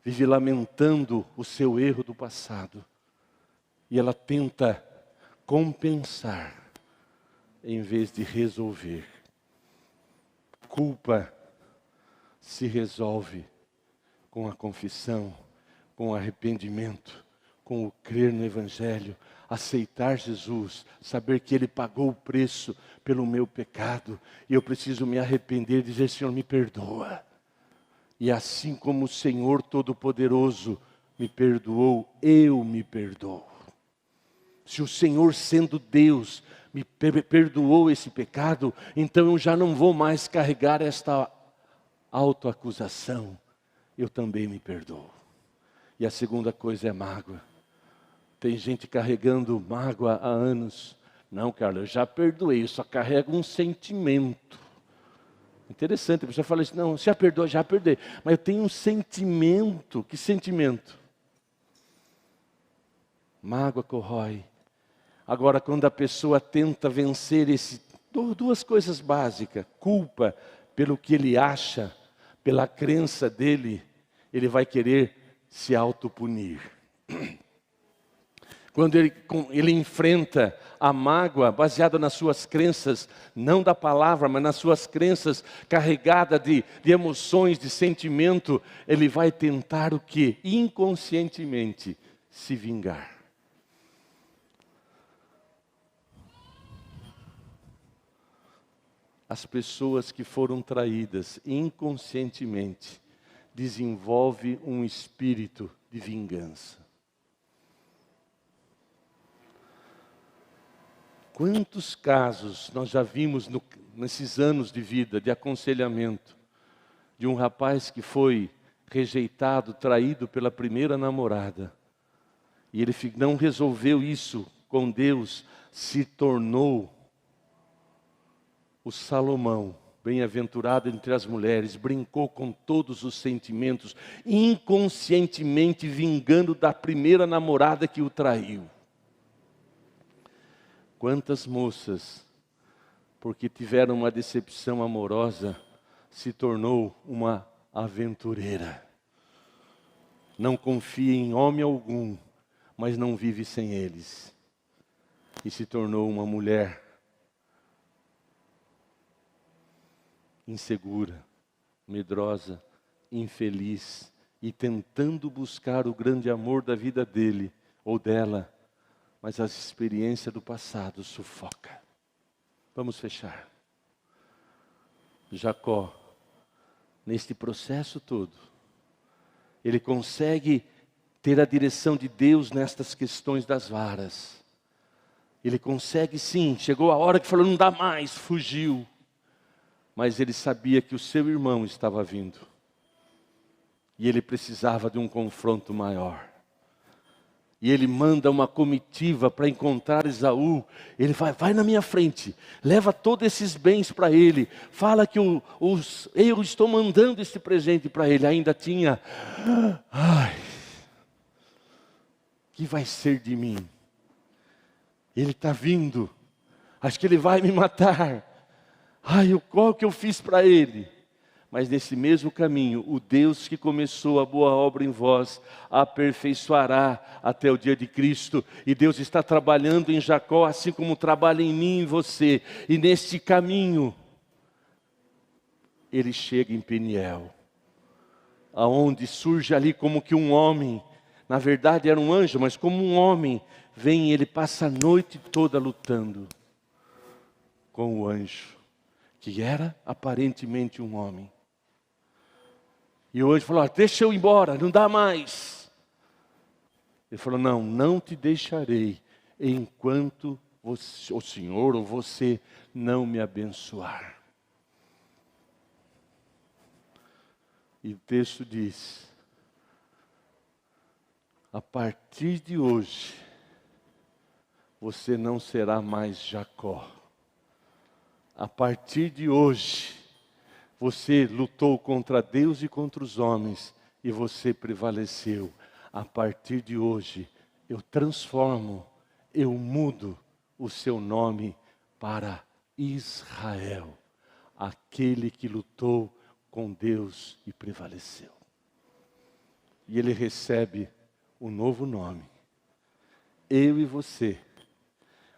Vive lamentando o seu erro do passado. E ela tenta compensar em vez de resolver. Culpa se resolve com a confissão, com o arrependimento, com o crer no Evangelho, aceitar Jesus, saber que Ele pagou o preço pelo meu pecado, e eu preciso me arrepender e dizer: Senhor, me perdoa. E assim como o Senhor Todo-Poderoso me perdoou, eu me perdoo. Se o Senhor, sendo Deus, me perdoou esse pecado, então eu já não vou mais carregar esta autoacusação. Eu também me perdoo. E a segunda coisa é mágoa. Tem gente carregando mágoa há anos. Não, Carlos, eu já perdoei, eu só carrego um sentimento. Interessante, a pessoa fala assim: não, já perdoou, já perdoei. Mas eu tenho um sentimento. Que sentimento? Mágoa corrói. Agora, quando a pessoa tenta vencer duas coisas básicas: culpa pelo que ele acha, pela crença dele, ele vai querer se autopunir. Quando ele enfrenta a mágoa baseada nas suas crenças, não da palavra, mas nas suas crenças, carregada de emoções, de sentimento, ele vai tentar o quê? Inconscientemente se vingar. As pessoas que foram traídas inconscientemente desenvolvem um espírito de vingança. Quantos casos nós já vimos nesses anos de vida, de aconselhamento, de um rapaz que foi rejeitado, traído pela primeira namorada, e ele não resolveu isso com Deus, se tornou o Salomão, bem-aventurado entre as mulheres, brincou com todos os sentimentos, inconscientemente vingando da primeira namorada que o traiu. Quantas moças, porque tiveram uma decepção amorosa, se tornou uma aventureira. Não confia em homem algum, mas não vive sem eles. E se tornou uma mulher insegura, medrosa, infeliz e tentando buscar o grande amor da vida dele ou dela, mas a experiência do passado sufoca. Vamos fechar. Jacó, neste processo todo, ele consegue ter a direção de Deus nestas questões das varas. Ele consegue sim, chegou a hora que falou, não dá mais, fugiu. Mas ele sabia que o seu irmão estava vindo. E ele precisava de um confronto maior. E ele manda uma comitiva para encontrar Esaú. Ele vai na minha frente, leva todos esses bens para ele. Fala que eu estou mandando esse presente para ele. Ainda tinha, que vai ser de mim? Ele está vindo, acho que ele vai me matar. Qual que eu fiz para ele? Mas nesse mesmo caminho, o Deus que começou a boa obra em vós, aperfeiçoará até o dia de Cristo. E Deus está trabalhando em Jacó, assim como trabalha em mim e em você. E neste caminho, ele chega em Peniel, aonde surge ali como que um homem, na verdade era um anjo, mas como um homem, vem e ele passa a noite toda lutando com o anjo, que era aparentemente um homem. E o anjo falou, deixa eu ir embora, não dá mais. Ele falou, não te deixarei, enquanto você, o Senhor ou você não me abençoar. E o texto diz, a partir de hoje, você não será mais Jacó. A partir de hoje, você lutou contra Deus e contra os homens, e você prevaleceu. A partir de hoje, eu transformo, eu mudo o seu nome para Israel, aquele que lutou com Deus e prevaleceu. E ele recebe um novo nome. Eu e você,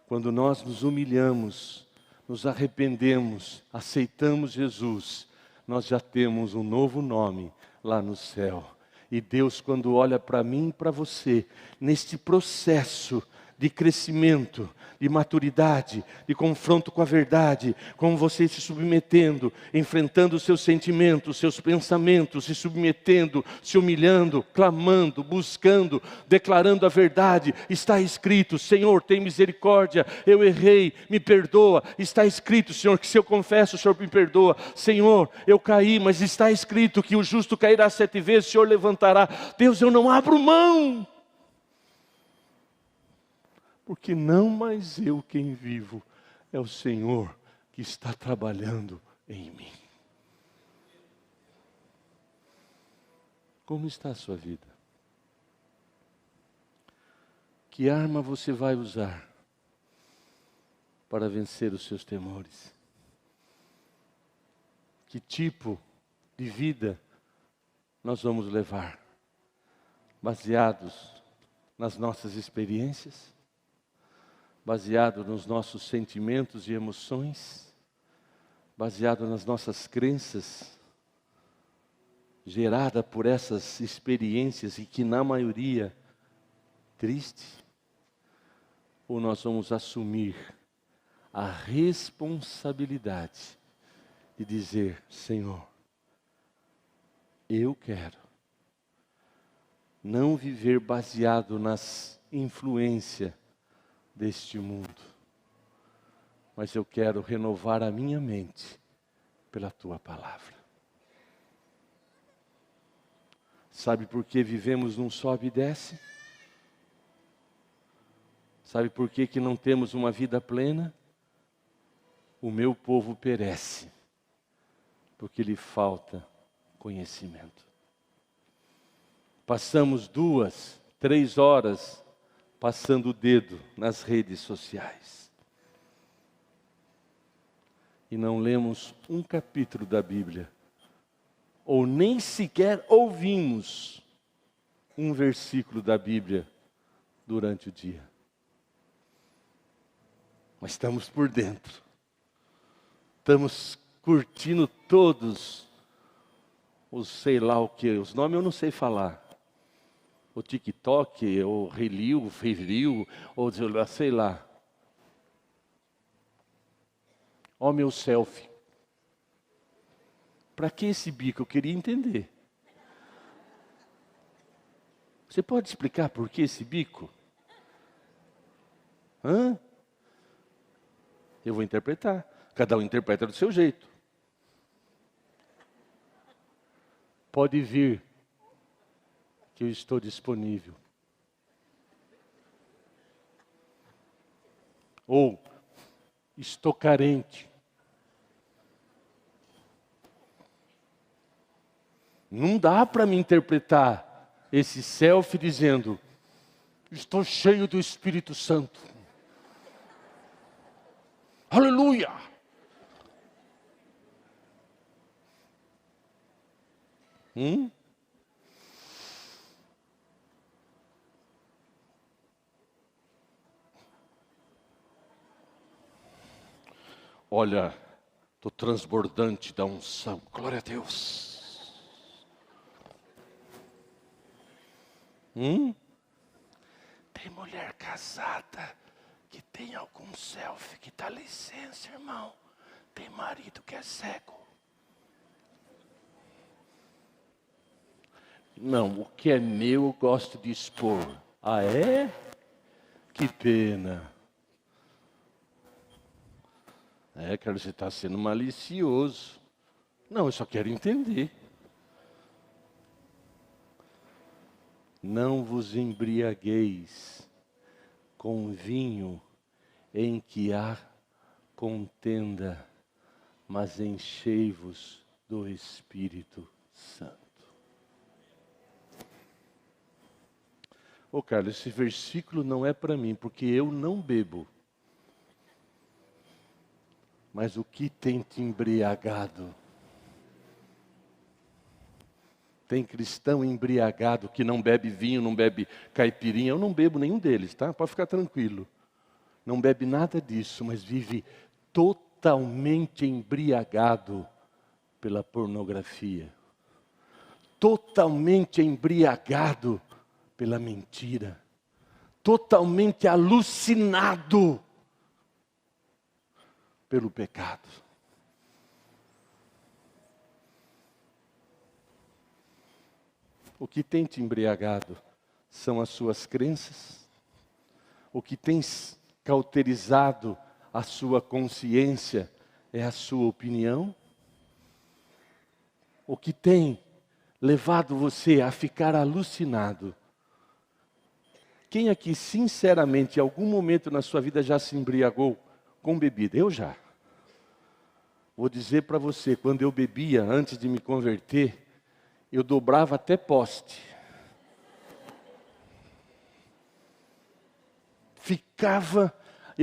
quando nós nos humilhamos, nos arrependemos, aceitamos Jesus, nós já temos um novo nome lá no céu. E Deus, quando olha para mim e para você, neste processo de crescimento, de maturidade, de confronto com a verdade, como você se submetendo, enfrentando os seus sentimentos, seus pensamentos, se submetendo, se humilhando, clamando, buscando, declarando a verdade. Está escrito, Senhor, tem misericórdia, eu errei, me perdoa. Está escrito, Senhor, que se eu confesso, o Senhor me perdoa. Senhor, eu caí, mas está escrito que o justo cairá 7 vezes, o Senhor levantará. Deus, eu não abro mão. Porque não mais eu quem vivo, é o Senhor que está trabalhando em mim. Como está a sua vida? Que arma você vai usar para vencer os seus temores? Que tipo de vida nós vamos levar? Baseados nas nossas experiências, baseado nos nossos sentimentos e emoções, baseado nas nossas crenças, gerada por essas experiências e que na maioria triste, ou nós vamos assumir a responsabilidade de dizer: Senhor, eu quero não viver baseado nas influências deste mundo, mas eu quero renovar a minha mente pela Tua palavra. Sabe por que vivemos num sobe e desce? Sabe por que não temos uma vida plena? O meu povo perece, porque lhe falta conhecimento. Passamos 2, 3 horas passando o dedo nas redes sociais. E não lemos um capítulo da Bíblia, ou nem sequer ouvimos um versículo da Bíblia durante o dia. Mas estamos por dentro. Estamos curtindo todos os sei lá o que, os nomes eu não sei falar. O TikTok, ou Reel, ou sei lá. Ó meu selfie. Para que esse bico? Eu queria entender. Você pode explicar por que esse bico? Hã? Eu vou interpretar. Cada um interpreta do seu jeito. Pode vir, que eu estou disponível. Ou, estou carente. Não dá para me interpretar esse selfie dizendo: estou cheio do Espírito Santo. Aleluia! Olha, estou transbordante da unção. Glória a Deus. Tem mulher casada que tem algum selfie que dá licença, irmão. Tem marido que é cego. Não, o que é meu eu gosto de expor. Ah, é? Que pena. É, cara, você está sendo malicioso. Não, eu só quero entender. Não vos embriagueis com vinho em que há contenda, mas enchei-vos do Espírito Santo. Ô Carlos, esse versículo não é para mim, porque eu não bebo. Mas o que tem te embriagado? Tem cristão embriagado que não bebe vinho, não bebe caipirinha. Eu não bebo nenhum deles, tá? Pode ficar tranquilo. Não bebe nada disso, mas vive totalmente embriagado pela pornografia. Totalmente embriagado pela mentira. Totalmente alucinado pelo pecado. O que tem te embriagado são as suas crenças. O que tem cauterizado a sua consciência é a sua opinião. O que tem levado você a ficar alucinado. Quem aqui, sinceramente, em algum momento na sua vida já se embriagou com bebida? Eu já. Vou dizer para você, quando eu bebia, antes de me converter, eu dobrava até poste.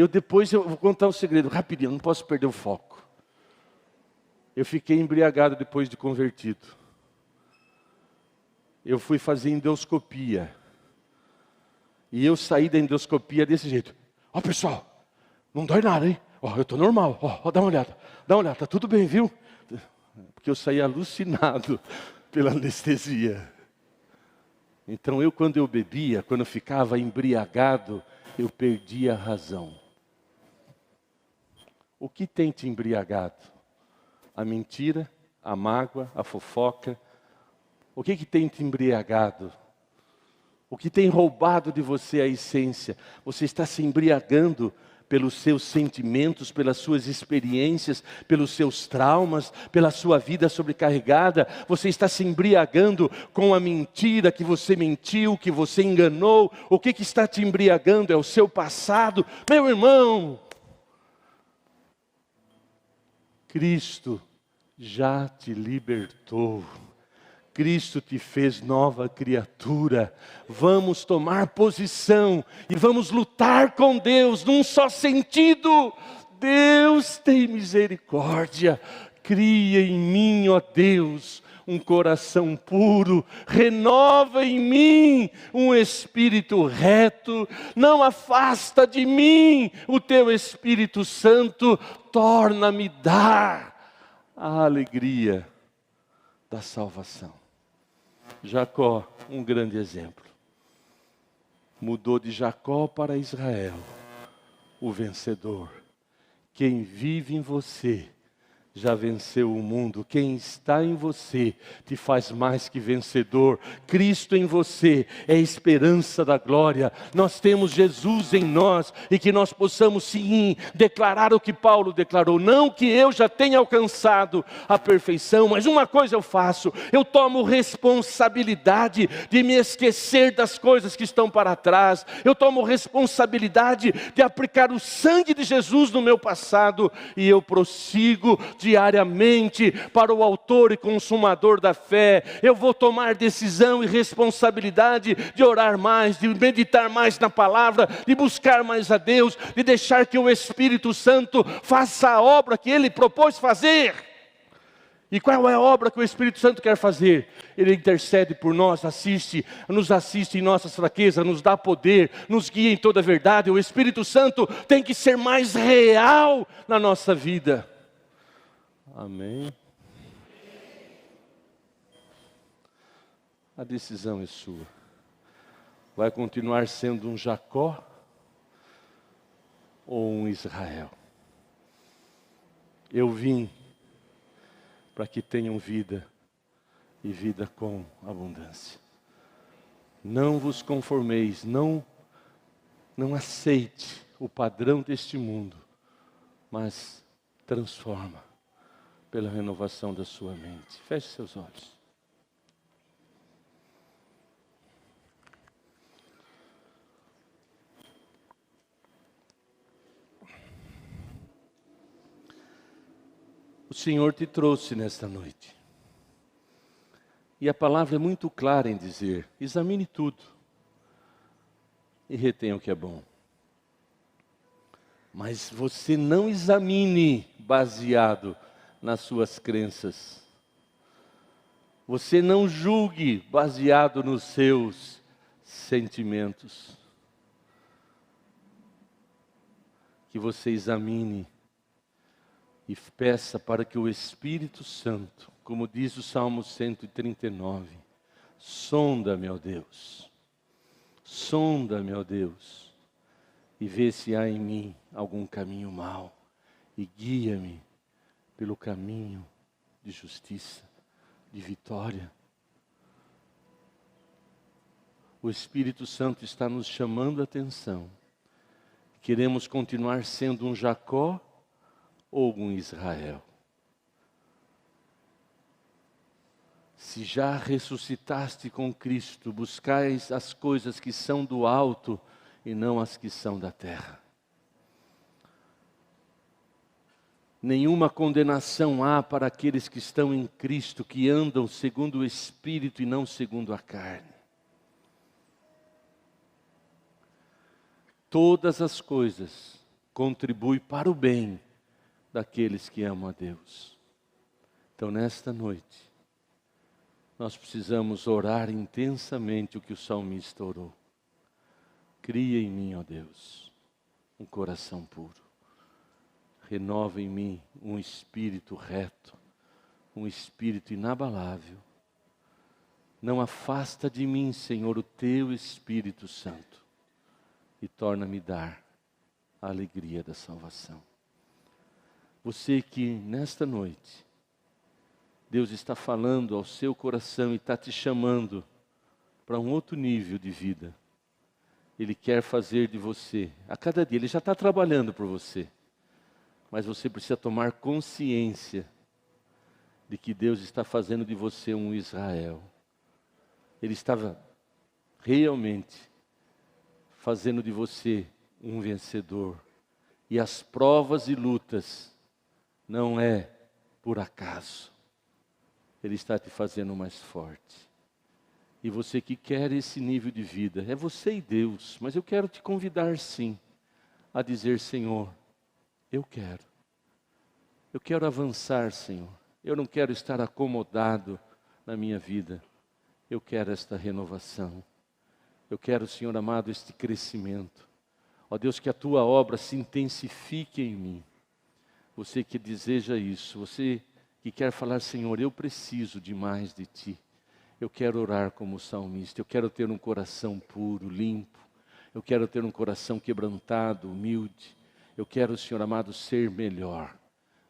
Depois eu vou contar um segredo, rapidinho, não posso perder o foco. Eu fiquei embriagado depois de convertido. Eu fui fazer endoscopia. E eu saí da endoscopia desse jeito. Ó, pessoal, não dói nada, hein? Ó, eu estou normal. Ó, dá uma olhada, tá tudo bem, viu? Porque eu saí alucinado pela anestesia. Então quando eu bebia, quando eu ficava embriagado, eu perdia a razão. O que tem te embriagado? A mentira, a mágoa, a fofoca. O que tem te embriagado? O que tem roubado de você a essência? Você está se embriagando pelos seus sentimentos, pelas suas experiências, pelos seus traumas, pela sua vida sobrecarregada. Você está se embriagando com a mentira que você mentiu, que você enganou. O que está te embriagando? É o seu passado. Meu irmão, Cristo já te libertou. Cristo te fez nova criatura. Vamos tomar posição e vamos lutar com Deus num só sentido. Deus tem misericórdia. Cria em mim, ó Deus, um coração puro. Renova em mim um espírito reto. Não afasta de mim o teu Espírito Santo. Torna-me dar a alegria da salvação. Jacó, um grande exemplo. Mudou de Jacó para Israel, o vencedor. Quem vive em você já venceu o mundo. Quem está em você te faz mais que vencedor. Cristo em você é a esperança da glória. Nós temos Jesus em nós e que nós possamos sim declarar o que Paulo declarou. Não que eu já tenha alcançado a perfeição, mas uma coisa eu faço: eu tomo responsabilidade de me esquecer das coisas que estão para trás. Eu tomo responsabilidade de aplicar o sangue de Jesus no meu passado e eu prossigo diariamente para o autor e consumador da fé. Eu vou tomar decisão e responsabilidade de orar mais, de meditar mais na palavra, de buscar mais a Deus, de deixar que o Espírito Santo faça a obra que Ele propôs fazer. E qual é a obra que o Espírito Santo quer fazer? Ele intercede por nós, nos assiste em nossas fraquezas, nos dá poder, nos guia em toda a verdade. O Espírito Santo tem que ser mais real na nossa vida. Amém. A decisão é sua. Vai continuar sendo um Jacó ou um Israel? Eu vim para que tenham vida e vida com abundância. Não vos conformeis, não aceite o padrão deste mundo, mas transforma pela renovação da sua mente. Feche seus olhos. O Senhor te trouxe nesta noite. E a palavra é muito clara em dizer: examine tudo e retenha o que é bom. Mas você não examine baseado nas suas crenças. Você não julgue baseado nos seus sentimentos. Que você examine e peça para que o Espírito Santo, como diz o Salmo 139, sonda-me, ó Deus, e vê se há em mim algum caminho mau, e guia-me pelo caminho de justiça, de vitória. O Espírito Santo está nos chamando a atenção. Queremos continuar sendo um Jacó ou um Israel? Se já ressuscitaste com Cristo, buscais as coisas que são do alto e não as que são da terra. Nenhuma condenação há para aqueles que estão em Cristo, que andam segundo o Espírito e não segundo a carne. Todas as coisas contribuem para o bem daqueles que amam a Deus. Então, nesta noite, nós precisamos orar intensamente o que o salmista orou. Cria em mim, ó Deus, um coração puro. Renova em mim um espírito reto, um espírito inabalável. Não afasta de mim, Senhor, o teu Espírito Santo e torna-me dar a alegria da salvação. Você que nesta noite, Deus está falando ao seu coração e está te chamando para um outro nível de vida. Ele quer fazer de você, a cada dia, Ele já está trabalhando por você. Mas você precisa tomar consciência de que Deus está fazendo de você um Israel. Ele estava realmente fazendo de você um vencedor. E as provas e lutas não é por acaso. Ele está te fazendo mais forte. E você que quer esse nível de vida, é você e Deus. Mas eu quero te convidar sim, a dizer: Senhor, eu quero avançar, Senhor. Eu não quero estar acomodado na minha vida. Eu quero esta renovação. Eu quero, Senhor amado, este crescimento. Ó Deus, que a Tua obra se intensifique em mim. Você que deseja isso, você que quer falar: Senhor, eu preciso de mais de Ti. Eu quero orar como salmista. Eu quero ter um coração puro, limpo. Eu quero ter um coração quebrantado, humilde. Eu quero, Senhor amado, ser melhor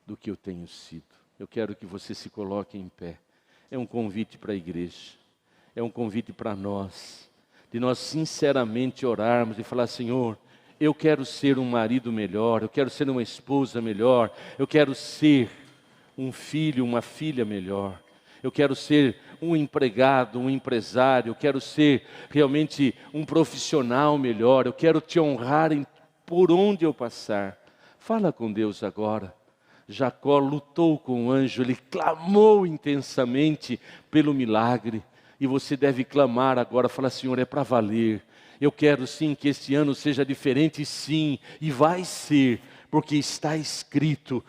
do que eu tenho sido. Eu quero que você se coloque em pé. É um convite para a igreja. É um convite para nós, de nós sinceramente orarmos e falar: Senhor, eu quero ser um marido melhor, eu quero ser uma esposa melhor, eu quero ser um filho, uma filha melhor, eu quero ser um empregado, um empresário, eu quero ser realmente um profissional melhor, eu quero te honrar por onde eu passar. Fala com Deus agora. Jacó lutou com o anjo, ele clamou intensamente pelo milagre. E você deve clamar agora, falar: Senhor, é para valer. Eu quero sim que este ano seja diferente, sim, e vai ser. Porque está escrito,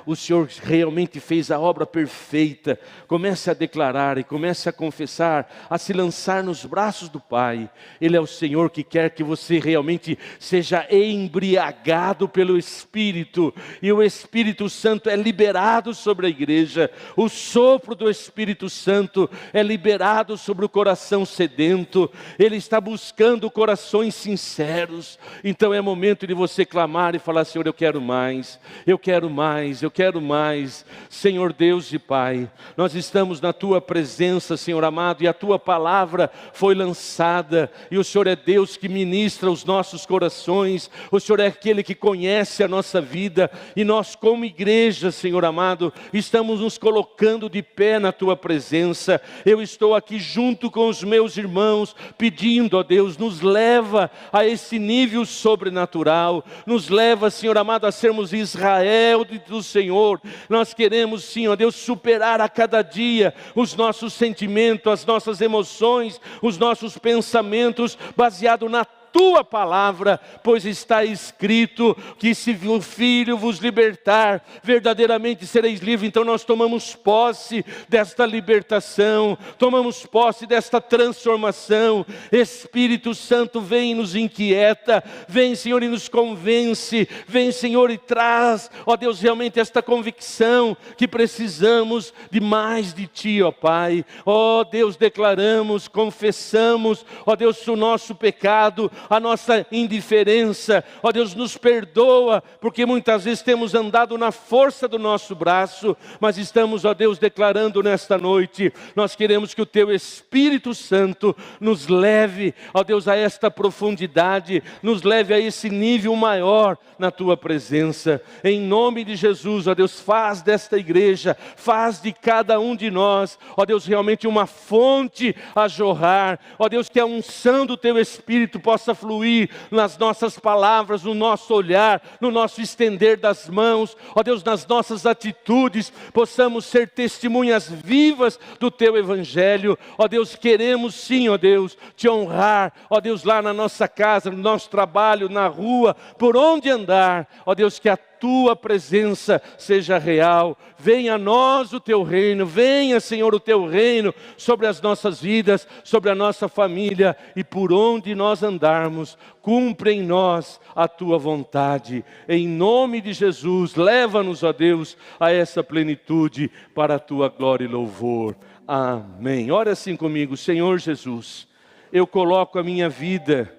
o Senhor realmente fez a obra perfeita. Comece a declarar e comece a confessar, a se lançar nos braços do Pai. Ele é o Senhor que quer que você realmente seja embriagado pelo Espírito. E o Espírito Santo é liberado sobre a igreja. O sopro do Espírito Santo é liberado sobre o coração sedento. Ele está buscando corações sinceros. Então é momento de você clamar e falar: Senhor, eu quero mais, eu quero mais, eu quero mais. Senhor Deus e Pai, nós estamos na Tua presença, Senhor amado, e a Tua palavra foi lançada, e o Senhor é Deus que ministra os nossos corações, o Senhor é aquele que conhece a nossa vida, e nós como igreja, Senhor amado, estamos nos colocando de pé na Tua presença. Eu estou aqui junto com os meus irmãos, pedindo, ó Deus, nos leva a esse nível sobrenatural, nos leva, Senhor amado, a sermos Israel do Senhor. Nós queremos sim, ó Deus, superar a cada dia os nossos sentimentos, as nossas emoções, os nossos pensamentos, baseado na Tua palavra, pois está escrito que se o Filho vos libertar, verdadeiramente sereis livres. Então nós tomamos posse desta libertação, tomamos posse desta transformação. Espírito Santo, vem e nos inquieta, vem, Senhor, e nos convence, vem, Senhor, e traz, ó Deus, realmente esta convicção que precisamos de mais de Ti, ó Pai. Ó Deus, declaramos, confessamos, ó Deus, o nosso pecado, a nossa indiferença. Ó Deus, nos perdoa, porque muitas vezes temos andado na força do nosso braço, mas estamos, ó Deus, declarando nesta noite, nós queremos que o Teu Espírito Santo nos leve, ó Deus, a esta profundidade, nos leve a esse nível maior na Tua presença. Em nome de Jesus, ó Deus, faz desta igreja, faz de cada um de nós, ó Deus, realmente uma fonte a jorrar. Ó Deus, que a unção do Teu Espírito possa fluir nas nossas palavras, no nosso olhar, no nosso estender das mãos. Ó Deus, nas nossas atitudes, possamos ser testemunhas vivas do Teu Evangelho. Ó Deus, queremos sim, ó Deus, Te honrar, ó Deus, lá na nossa casa, no nosso trabalho, na rua, por onde andar. Ó Deus, que a tua presença seja real. Venha a nós o teu reino, venha, Senhor, o teu reino sobre as nossas vidas, sobre a nossa família, e por onde nós andarmos, cumpre em nós a tua vontade. Em nome de Jesus, leva-nos, ó Deus, a essa plenitude para a tua glória e louvor. Amém. Ora assim comigo: Senhor Jesus, eu coloco a minha vida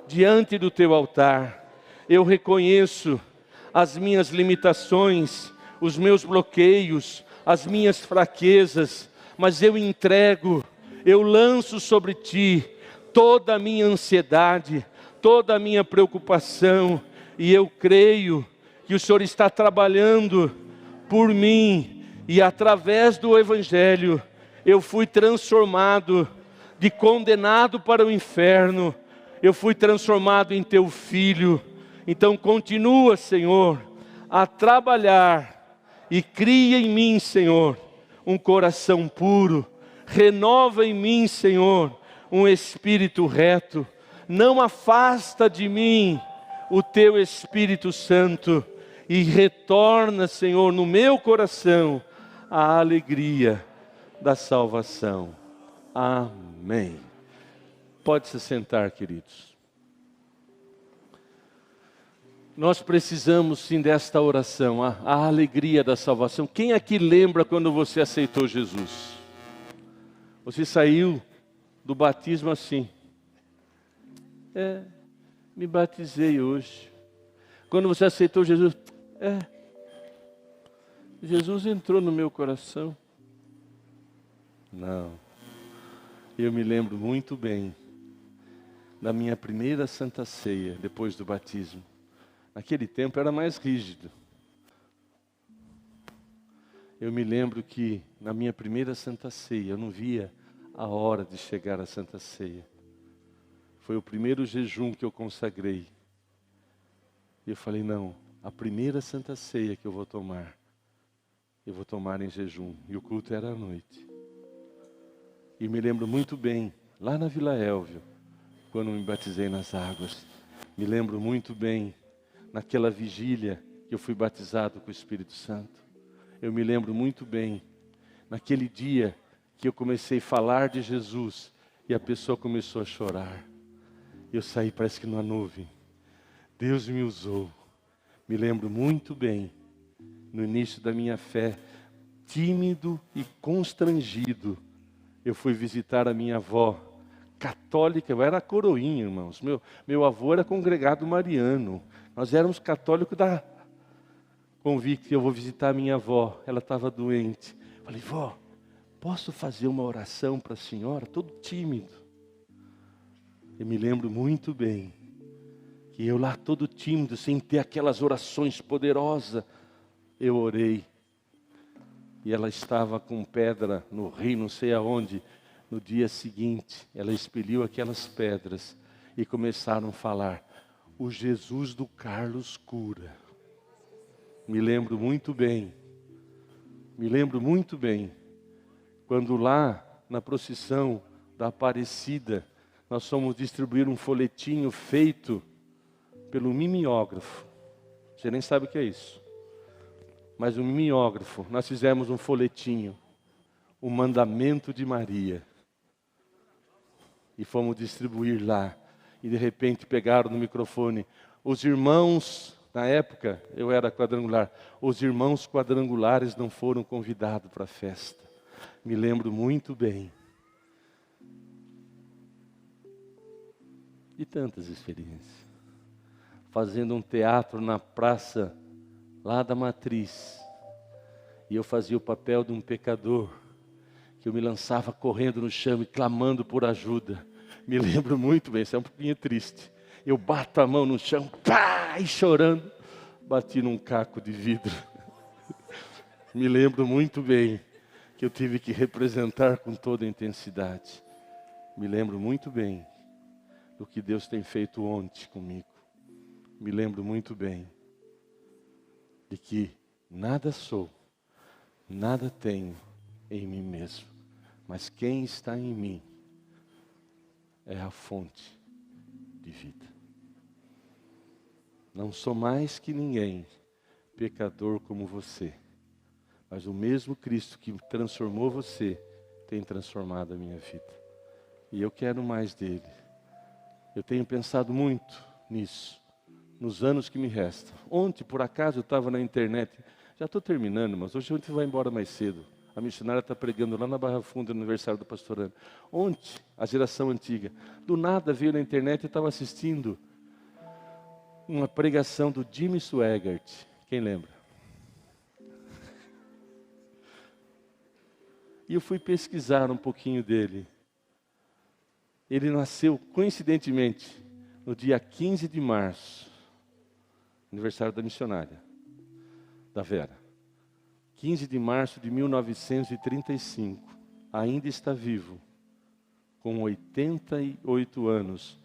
diante do teu altar. Eu reconheço as minhas limitações, os meus bloqueios, as minhas fraquezas, mas eu entrego, eu lanço sobre ti toda a minha ansiedade, toda a minha preocupação, e eu creio que o Senhor está trabalhando por mim, e através do Evangelho eu fui transformado, de condenado para o inferno, eu fui transformado em teu filho. Então continua, Senhor, a trabalhar e cria em mim, Senhor, um coração puro. Renova em mim, Senhor, um espírito reto. Não afasta de mim o teu Espírito Santo, e retorna, Senhor, no meu coração a alegria da salvação. Amém. Pode se sentar, queridos. Nós precisamos sim desta oração, a alegria da salvação. Quem aqui lembra quando você aceitou Jesus? Você saiu do batismo assim: me batizei hoje. Quando você aceitou Jesus, Jesus entrou no meu coração. Não, eu me lembro muito bem da minha primeira Santa Ceia, depois do batismo. Naquele tempo era mais rígido. Eu me lembro que na minha primeira Santa Ceia, eu não via a hora de chegar à Santa Ceia. Foi o primeiro jejum que eu consagrei. E eu falei: não, a primeira Santa Ceia que eu vou tomar em jejum. E o culto era à noite. E me lembro muito bem, lá na Vila Élvio, quando me batizei nas águas. Me lembro muito bem naquela vigília que eu fui batizado com o Espírito Santo. Eu me lembro muito bem naquele dia que eu comecei a falar de Jesus e a pessoa começou a chorar. Eu saí, parece que numa nuvem. Deus me usou. Me lembro muito bem, no início da minha fé, tímido e constrangido, eu fui visitar a minha avó, católica. Eu era coroinha, irmãos. Meu avô era congregado mariano. Nós éramos católicos da convicto. Eu vou visitar a minha avó, ela estava doente. Falei: vó, posso fazer uma oração para a senhora? Todo tímido. Eu me lembro muito bem que eu lá todo tímido, sem ter aquelas orações poderosas, eu orei. E ela estava com pedra no rio, não sei aonde. No dia seguinte, ela expeliu aquelas pedras e começaram a falar: o Jesus do Carlos cura. Me lembro muito bem, quando lá na procissão da Aparecida, nós fomos distribuir um folhetinho feito pelo mimeógrafo. Você nem sabe o que é isso. Mas um mimeógrafo, nós fizemos um folhetinho, o mandamento de Maria. E fomos distribuir lá. E de repente pegaram no microfone: os irmãos, na época eu era quadrangular, os irmãos quadrangulares não foram convidados para a festa. Me lembro muito bem. De tantas experiências. Fazendo um teatro na praça lá da Matriz. E eu fazia o papel de um pecador, que eu me lançava correndo no chão e clamando por ajuda. Me lembro muito bem, isso é um pouquinho triste. Eu bato a mão no chão, pá, e chorando, bati num caco de vidro. Me lembro muito bem que eu tive que representar com toda a intensidade. Me lembro muito bem do que Deus tem feito ontem comigo. Me lembro muito bem de que nada sou, nada tenho em mim mesmo, mas quem está em mim é a fonte de vida. Não sou mais que ninguém, pecador como você. Mas o mesmo Cristo que transformou você, tem transformado a minha vida. E eu quero mais dele. Eu tenho pensado muito nisso, nos anos que me restam. Ontem, por acaso, eu estava na internet. Já estou terminando, mas hoje a gente vai embora mais cedo. A missionária está pregando lá na Barra Funda, no aniversário do pastor Ana. Ontem, a geração antiga, do nada veio na internet e estava assistindo uma pregação do Jimmy Swaggart. Quem lembra? E eu fui pesquisar um pouquinho dele. Ele nasceu, coincidentemente, no dia 15 de março, aniversário da missionária, da Vera. 15 de março de 1935, ainda está vivo, com 88 anos.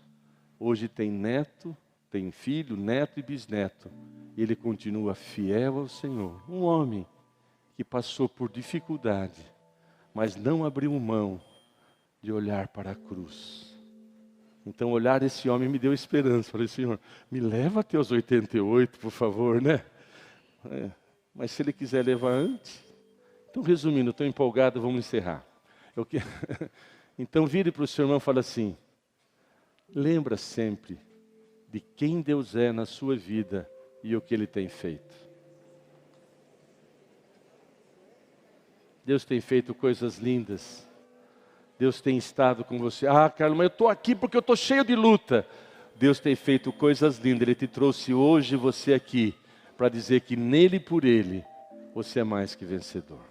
Hoje tem neto, tem filho, neto e bisneto. Ele continua fiel ao Senhor. Um homem que passou por dificuldade, mas não abriu mão de olhar para a cruz. Então olhar esse homem me deu esperança. Falei, Senhor, me leva até os 88, por favor, né? Mas se ele quiser levar antes. Então, resumindo, estou empolgado, vamos encerrar. Então, vire para o seu irmão e fala assim: lembra sempre de quem Deus é na sua vida e o que Ele tem feito. Deus tem feito coisas lindas. Deus tem estado com você. Ah, Carlos, mas eu estou aqui porque eu estou cheio de luta. Deus tem feito coisas lindas. Ele te trouxe hoje você aqui para dizer que nele e por ele, você é mais que vencedor.